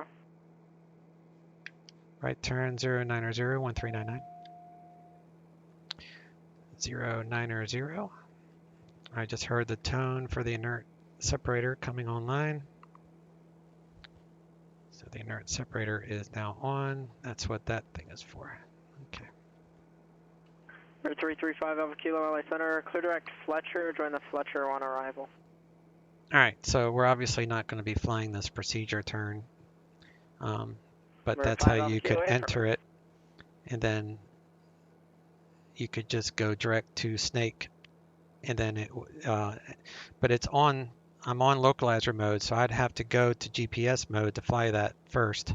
Right turn 090, 1399. 090. I just heard the tone for the inert separator coming online. So the inert separator is now on. That's what that thing is for. Okay. 335 Alpha Kilo LA Center, clear direct Fletcher, join the Fletcher on arrival. Alright, so we're obviously not going to be flying this procedure turn. But that's how you could enter it. And then you could just go direct to Snake. And then it, but it's on, I'm on localizer mode, so I'd have to go to GPS mode to fly that first.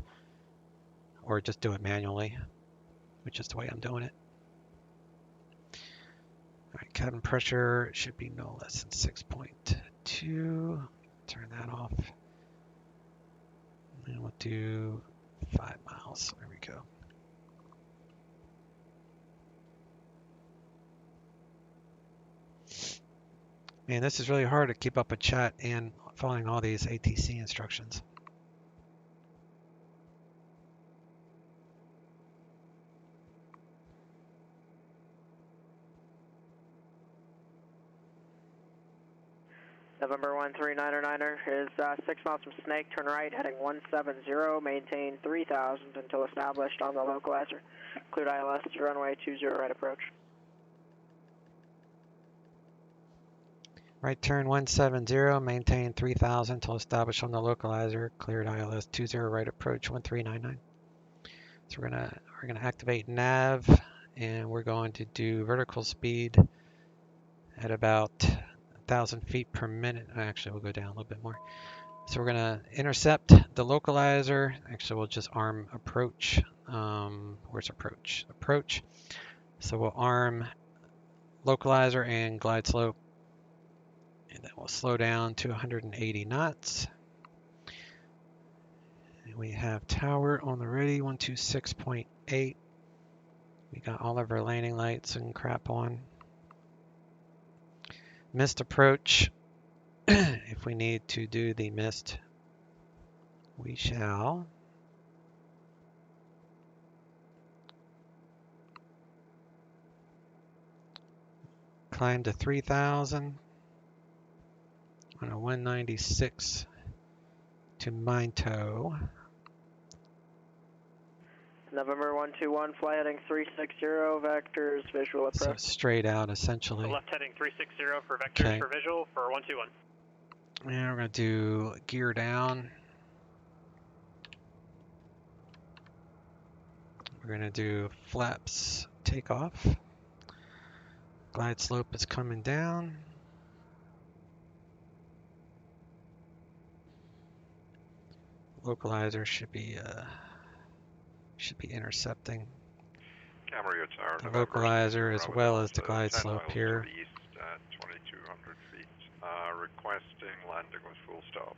Or just do it manually, which is the way I'm doing it. Alright, cabin pressure should be no less than 6.2. Turn that off. And we'll do 5 miles. There we go. Man, this is really hard to keep up a chat and following all these ATC instructions. November 139er is 6 miles from Snake, turn right, heading 170, maintain 3,000 until established on the localizer. Cleared ILS, runway 20 right approach. Right turn 170, maintain 3,000 until established on the localizer. Cleared ILS 20 right approach 1399. So we're gonna activate nav, and we're going to do vertical speed at about 1,000 feet per minute. Actually, we'll go down a little bit more. So we're gonna intercept the localizer. Actually, we'll just arm approach. Where's approach? Approach. So we'll arm localizer and glide slope. And then we'll slow down to 180 knots. And we have tower on the ready, 126.8. We got all of our landing lights and crap on. Missed approach. If we need to do the missed, we shall. Climb to 3,000. On a 196 to Minto. November 121, fly heading 360, vectors, visual approach. So straight out, essentially. So left heading 360 for vectors for visual for 121. And we're going to do gear down. We're We're going to do flaps takeoff. Glide slope is coming down. Localizer should be intercepting Camarillo Tower, the localizer as well as the glide slope here. East at 2,200 feet. Requesting landing with full stop.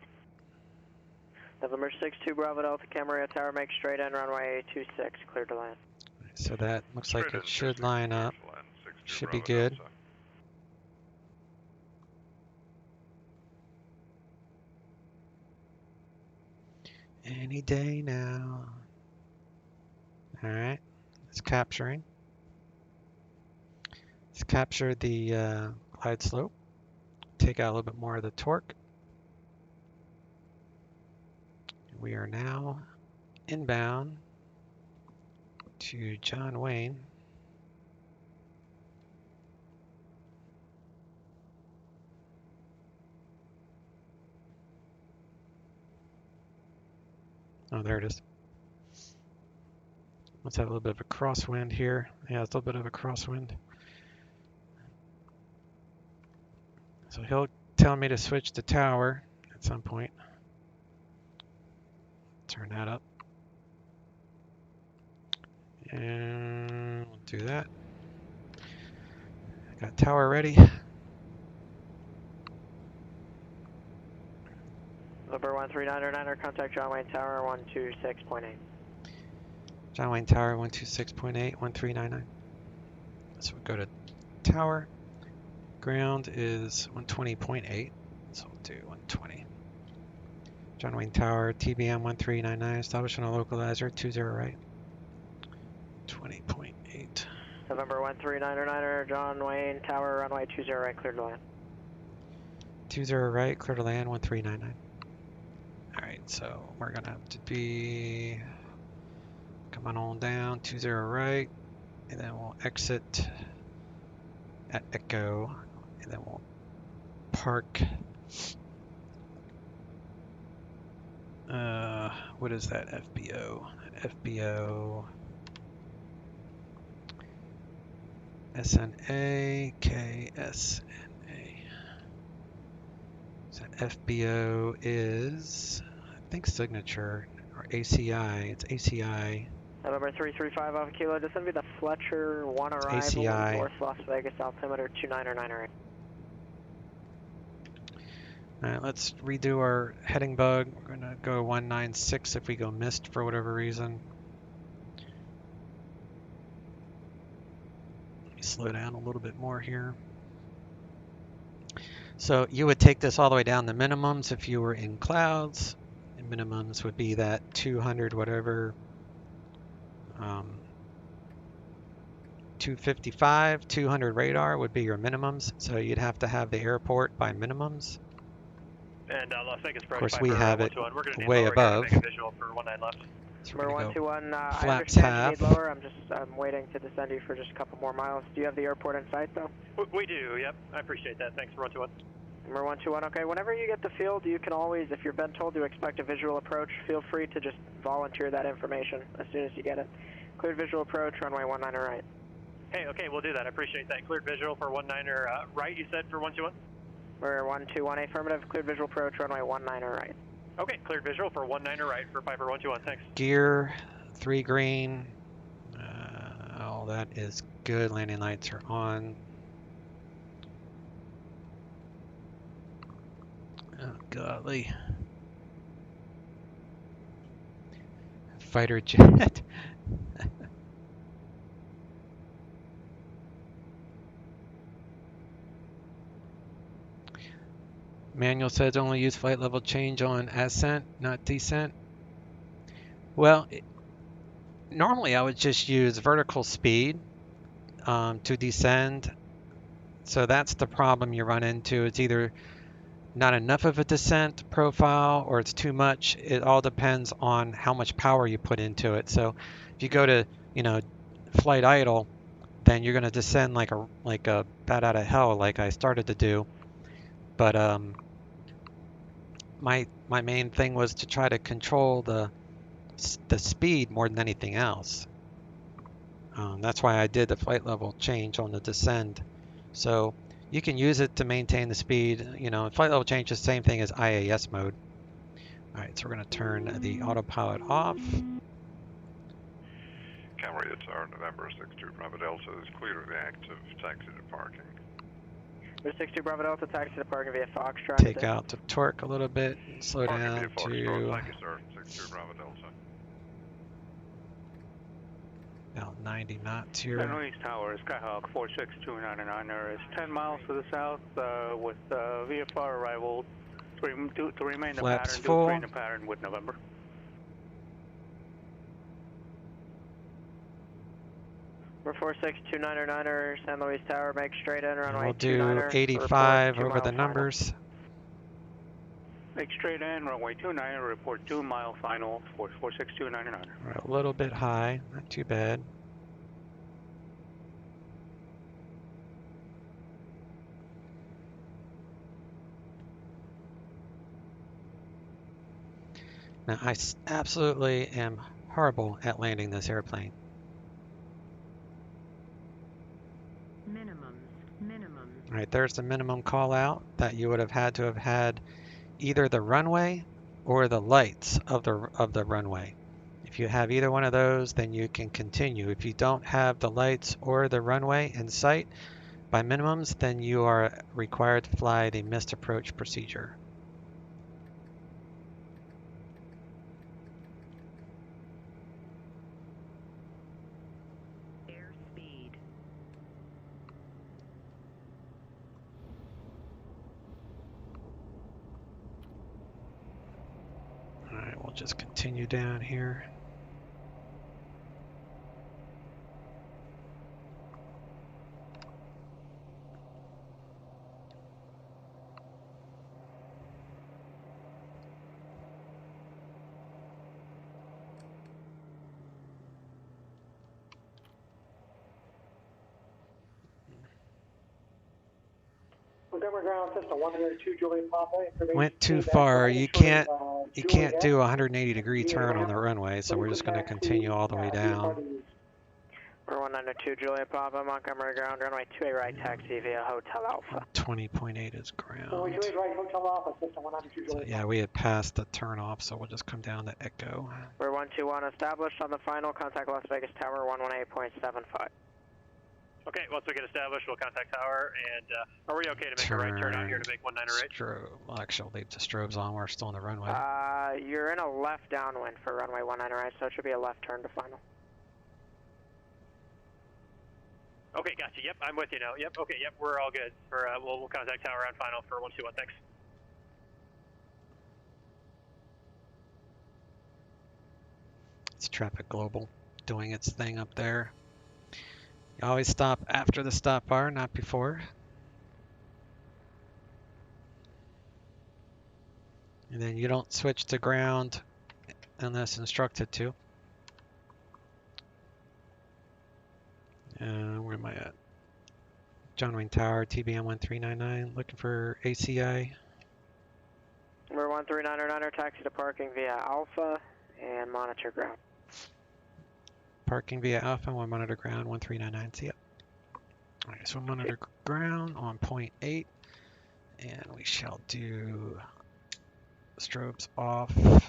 November 6-2 Bravo Delta, Camarillo Tower, make straight in runway 26, clear to land. So that looks like it should line up. Should be good. Any day now. Alright, it's capturing. Let's capture the glide slope. Take out a little bit more of the torque. We are now inbound to John Wayne. Oh, there it is. Let's have a little bit of a crosswind here. Yeah, it's a little bit of a crosswind. So he'll tell me to switch to tower at some point. Turn that up. And we'll do that. Got tower ready. Number 139er, contact John Wayne Tower 126.8. John Wayne Tower 126.8, 1399. So we'll go to tower. Ground is 120.8, so we'll do 120. John Wayne Tower, TBM-900, establishing a localizer, 20 right. 20.8. November 139er, John Wayne Tower, runway 20 right, clear to land. 20 right, clear to land, 1399. Alright, so we're gonna have to be coming on down, 20 right, and then we'll exit at Echo, and then we'll park. What is that FBO? FBO SNA KSNA. So FBO is, I think, signature or ACI. It's ACI. November 335 Alpha Kilo, this will be the Fletcher 1 arrival, ACI. North Las Vegas, altimeter 2998. Alright, let's redo our heading bug. We're gonna go 196 if we go missed for whatever reason. Let me slow down a little bit more here. So you would take this all the way down to minimums if you were in clouds. And minimums would be that 200 whatever. 255, 200 radar would be your minimums. So you'd have to have the airport by minimums. And Las Vegas approach. Of course, we have it way lower above. Here to make a visual for 19 left. So Number we're 121, I flaps understand half. you need lower. I'm waiting to descend you for just a couple more miles. Do you have the airport in sight, though? We do, yep. I appreciate that. Thanks for 121. Number 121, okay. Whenever you get the field, you can always, if you've been told to expect a visual approach, feel free to just volunteer that information as soon as you get it. Cleared visual approach, runway 19 right. Hey, okay, we'll do that. I appreciate that. Cleared visual for 19 right, you said, for 121? We're 121 affirmative, cleared visual approach, runway 19 right. Okay, cleared visual for 19 right for Piper 121, thanks. Gear, 3 green. All that is good. Landing lights are on. Oh, golly. Fighter jet. Manual says only use flight level change on ascent, not descent. Well, normally I would just use vertical speed to descend. So that's the problem you run into. It's either not enough of a descent profile or it's too much. It all depends on how much power you put into it. So if you go to, flight idle, then you're going to descend like a bat out of hell, like I started to do. But my main thing was to try to control the speed more than anything else. That's why I did the flight level change on the descend. So you can use it to maintain the speed. You know, flight level change is the same thing as IAS mode. All right, so we're going to turn the autopilot off. Camry, it's our November 62 Bravo Delta is clear of the active taxi to parking. 62 Bravo Delta, taxi to parking via Foxtrot. Take out the torque a little bit and slow Parking down via to Foxtrot, thank you, sir. 62 Bravo Delta. about 90 knots here. San Luis Tower, Skyhawk 46299. There is 10 miles to the south with VFR arrival to remain the Flaps pattern, full. to remain the pattern with November. We're 46299er, San Luis Tower, make straight in, runway We'll do 29er. 85 report, over the 2 mile numbers. Make straight in, runway 29, report 2 mile final for 46299. We're a little bit high, not too bad. Now, I absolutely am horrible at landing this airplane. All right, there's the minimum call out that you would have had either the runway or the lights of the runway. If you have either one of those, then you can continue. If you don't have the lights or the runway in sight by minimums, then you are required to fly the missed approach procedure. We'll just continue down here. Montgomery ground system 102 Juliet Papa. Went too far. You can't do a 180 degree turn on the runway, so we're just going to continue all the way down. We're 192 Juliet Papa, Montgomery ground, runway 28 right, taxi via Hotel Alpha. 20.8 is ground. Runway 28 right, Hotel Alpha, system 192 Juliet. So, yeah, we had passed the turn off, so we'll just come down to Echo. We're 121 established on the final, contact Las Vegas Tower 118.75. Okay, once we get established, we'll contact tower, and are we okay to make a right turn out here to make 19 right? Strobe. Well, actually, I'll leave the strobes on. We're still on the runway. You're in a left downwind for runway 19 right, so it should be a left turn to final. Okay, gotcha. Yep, I'm with you now. Yep, okay, yep, we're all good. For we'll contact tower on final for 121. Thanks. It's Traffic Global doing its thing up there. You always stop after the stop bar, not before. And then you don't switch to ground unless instructed to. Where am I at? John Wayne Tower, TBM-1399, looking for ACI. We're 1399er, taxi to parking via Alpha and monitor ground. Parking via Alpha, one monitor ground, 1399, see ya. All right, so monitor ground on 0.8, and we shall do strobes off. And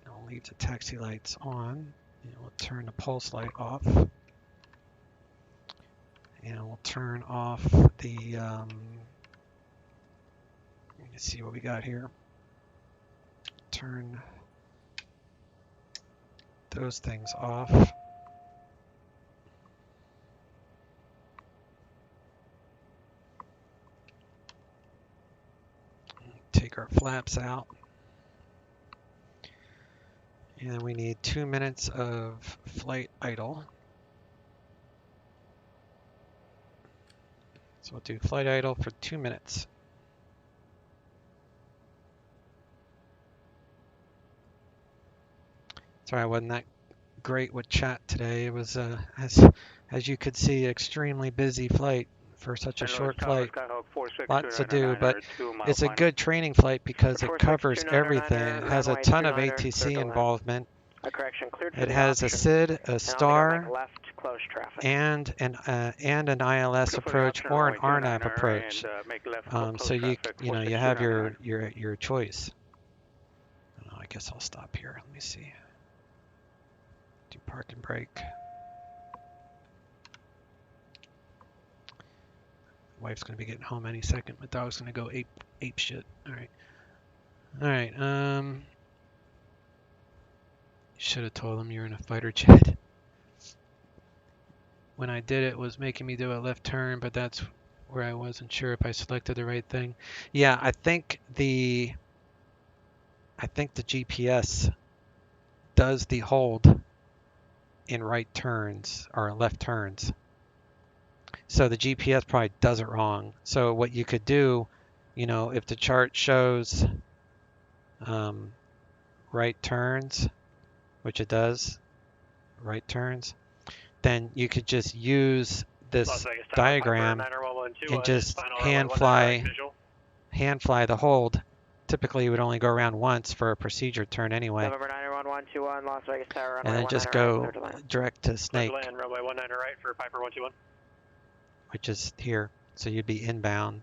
we'll leave the taxi lights on, and we'll turn the pulse light off. And we'll turn off the, let me see what we got here. Turn those things off. Take our flaps out. And we need 2 minutes of flight idle. So we'll do flight idle for 2 minutes. Sorry, I wasn't that great with chat today. It was, as you could see, extremely busy flight for such a short flight. Lots to do, but it's a good training flight because it covers everything. It has a ton of ATC involvement. A correction, cleared for It the has a option. SID, a And star, I'll make left, close traffic. and an ILS approach or an RNAV approach. So you have your choice. Oh, I guess I'll stop here. Let me see. Do park and brake. Wife's gonna be getting home any second. My dog's gonna go ape shit. All right. Should have told him you're in a fighter jet. When I did it was making me do a left turn, but that's where I wasn't sure if I selected the right thing. Yeah, I think the GPS does the hold in right turns or left turns. So the GPS probably does it wrong. So what you could do, if the chart shows right turns, which it does, right turns, then you could just use this diagram and just hand fly the hold. Typically, you would only go around once for a procedure turn anyway. November 91121, Las Vegas Tower, and then just go direct to Snake, runway 19 right for Piper 121. which is here. So you'd be inbound.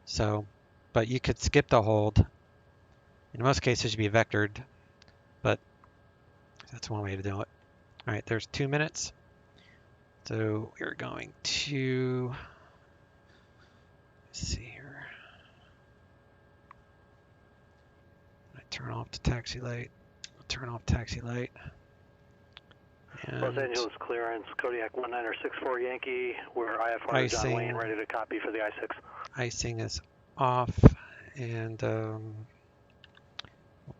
So, but you could skip the hold. In most cases, you'd be vectored, but that's one way to do it. All right, there's 2 minutes. So we're going to, let's see here. I turn off the taxi light. I'll turn off taxi light. And Los Angeles clearance, Kodiak 1964 Yankee. We're IFR icing, John Wayne, ready to copy for the I-6. Icing is off, and we'll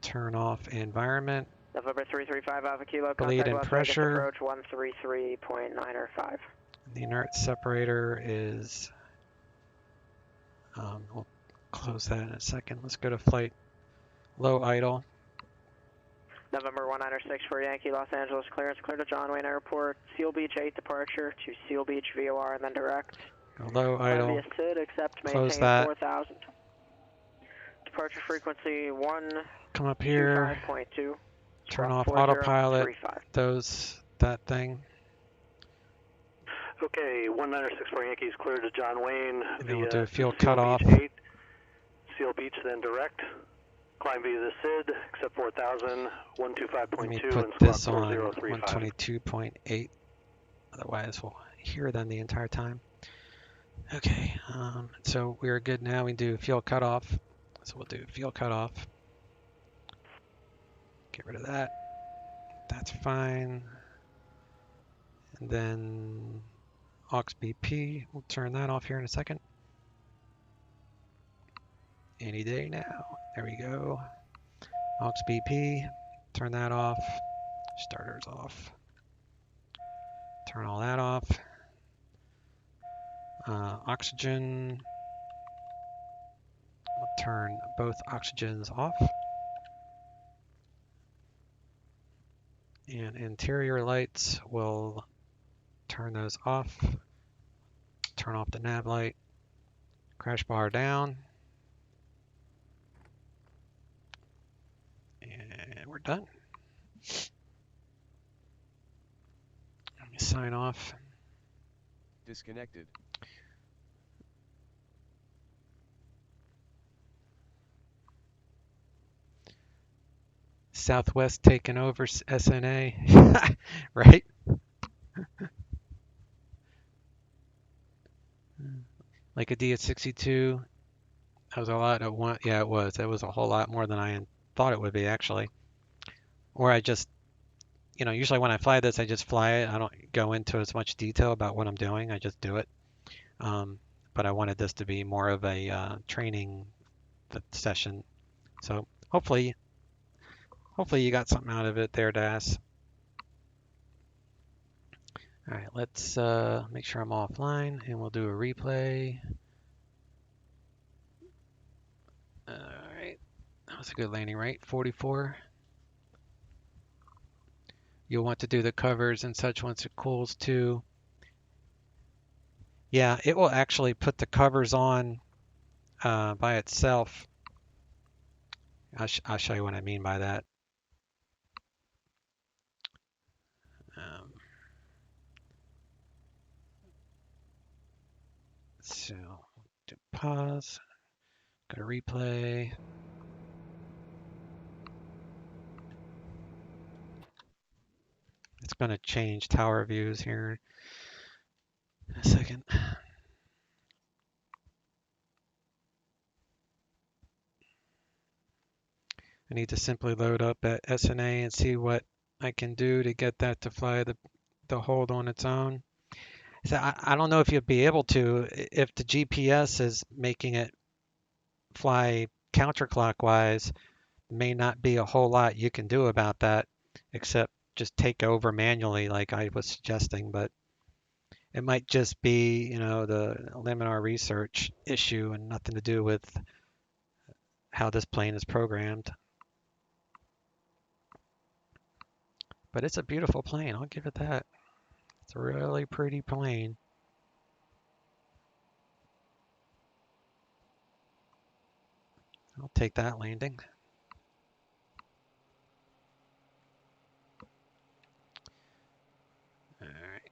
turn off environment. November 335 Alpha Kilo, Bleed and pressure. approach 133.905. The inert separator is, we'll close that in a second. Let's go to flight low idle. November 196 for Yankee, Los Angeles clearance, clear to John Wayne Airport, Seal Beach 8 departure to Seal Beach VOR and then direct. Low idle. SID, accept, Close maintain that. 4000. Departure frequency 1. Come up here. 5.2. Turn off autopilot. That thing. Okay, 1964 Yankees clear to John Wayne. And then we'll do a fuel cutoff. Seal Beach, then direct. Climb via the SID, accept 4000, 125.2. Let me put this on 122.8. Otherwise, we'll hear them the entire time. Okay, so we're good now. We can do fuel cutoff. So we'll do fuel cutoff. Get rid of that. That's fine. And then aux BP. We'll turn that off here in a second. Any day now. There we go. Aux BP. Turn that off. Starters off. Turn all that off. Oxygen. We'll turn both oxygens off. And interior lights, we'll turn those off. Turn off the nav light. Crash bar down. And we're done. Let me sign off. Disconnected. Southwest taking over SNA, right? Like a D at 62. That was a lot of one. Yeah, it was. It was a whole lot more than I thought it would be, actually. Or I just, usually when I fly this, I just fly it. I don't go into as much detail about what I'm doing. I just do it. But I wanted this to be more of a training session. So hopefully you got something out of it there, Das. All right, let's make sure I'm offline, and we'll do a replay. All right, that was a good landing rate, 44. You'll want to do the covers and such once it cools too. Yeah, it will actually put the covers on by itself. I'll show you what I mean by that. So, do pause, go to replay. It's going to change tower views here in a second. I need to simply load up at SNA and see what I can do to get that to fly the hold on its own. So I don't know if you'll be able to, if the GPS is making it fly counterclockwise, may not be a whole lot you can do about that, except just take over manually like I was suggesting, but it might just be, you know, the laminar research issue and nothing to do with how this plane is programmed. But it's a beautiful plane, I'll give it that. It's a really pretty plane. I'll take that landing. All right.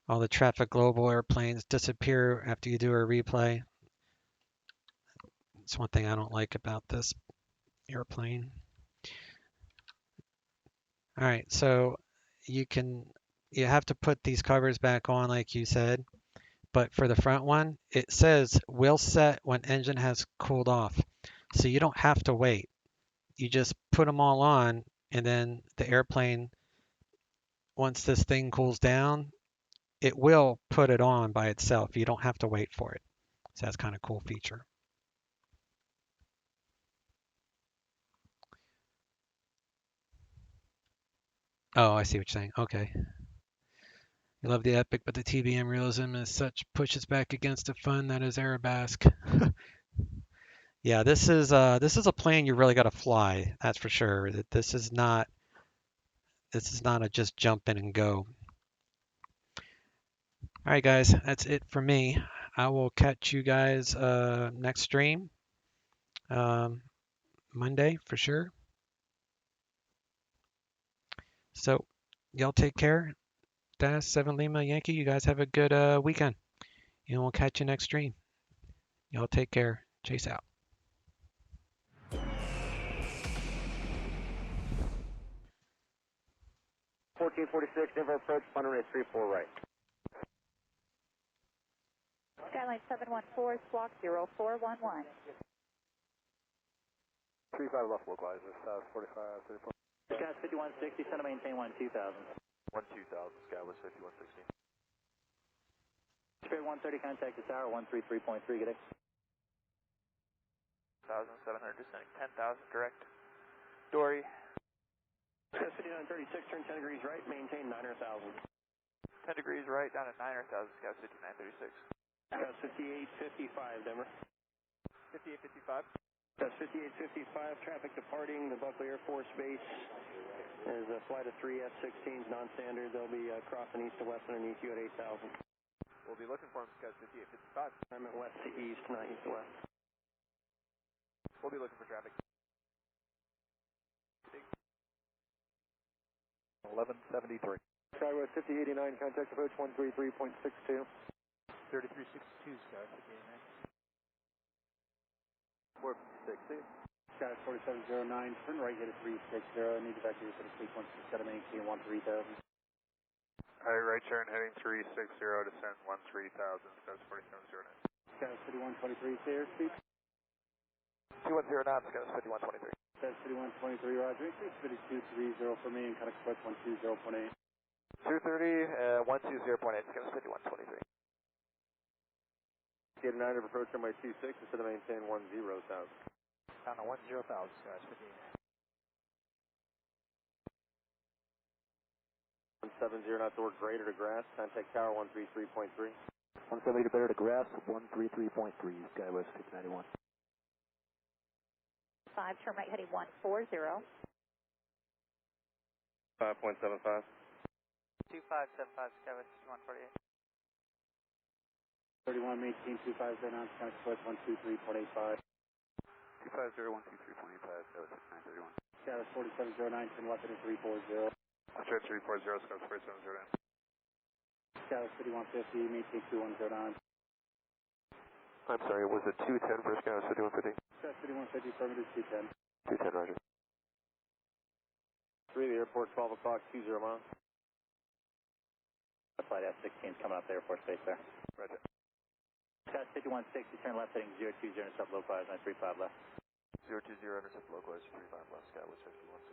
All the traffic global airplanes disappear after you do a replay. It's one thing I don't like about this airplane. All right, so you have to put these covers back on like you said, but for the front one, it says will set when engine has cooled off. So you don't have to wait. You just put them all on, and then the airplane, once this thing cools down, it will put it on by itself. You don't have to wait for it. So that's kind of a cool feature. Oh, I see what you're saying. Okay. You love the epic, but the TBM realism as such pushes back against the fun that is Arabesque. Yeah, this is a plane you really got to fly. That's for sure. This is not a just jump in and go. All right, guys, that's it for me. I will catch you guys next stream, Monday for sure. So y'all take care. Dash 7 Lima Yankee. You guys have a good weekend, and we'll catch you next stream. Y'all take care. Chase out. 1446, Denver approach, final runway 34 right. Skyline 714, squawk 0411. 35 left localizer, south 45, 34. Sky 5160, center maintain 12000. 12000, Sky was 5160. Spirit 130, contact the tower 133.3, good day. 1,700 descending, 10,000 direct. Dory. Sky 5936, turn 10 degrees right, maintain 9,000. 10 degrees right, down at 9,000, Sky 5936. Sky 5855, Denver. 5855. Sky 5855, traffic departing the Buckley Air Force Base. There's a flight of 3 F-16s, non-standard. They'll be crossing east to west underneath you at 8,000. We'll be looking for them, Sky 5855. I'm at west to east, not east to west. We'll be looking for traffic. 1173. Skywest 5089, contact approach 133.62. 3362, Sky 5889. 460. Sky 4709, turn right, hit at 360. Need to evacuate for the sequence to 718 13000. Alright, right turn heading 360, descend 13,000, Sky 4709. Sky 5123, clear, speed. 210 knots, Sky 5123. Sky 5123, roger. Increase 5230 for me and contact approach 120.8. 230, 120.8, Sky 5123. 900 approach runway 26, instead of maintain 10,000 south. Down to 10,000, Sky 58. 170 knots to work greater to grass, contact tower 133.3. 170 to better to grass, 133.3, Skywest 691. 5, turn right heading 140. 5.75. 2575, Skywest 148. 31, maintain 250 knots, contact approach 123.85. 250, 123.85, Skywest 6931. Skyline 4709, turn left heading 340. Trend 340, Scout 4709. Skyline City 150, maintain 2109. I'm sorry, was it 210 for Scout City 150? Skyline City 150, permitted 210. 210, roger. 3 to the airport, 12 o'clock, 20 miles. Flight F-16 is coming up the airport space there. Roger. Sky City 160, turn left heading 020, intercept localized 935 left. 020, intercept localized 35 left, Sky was 51.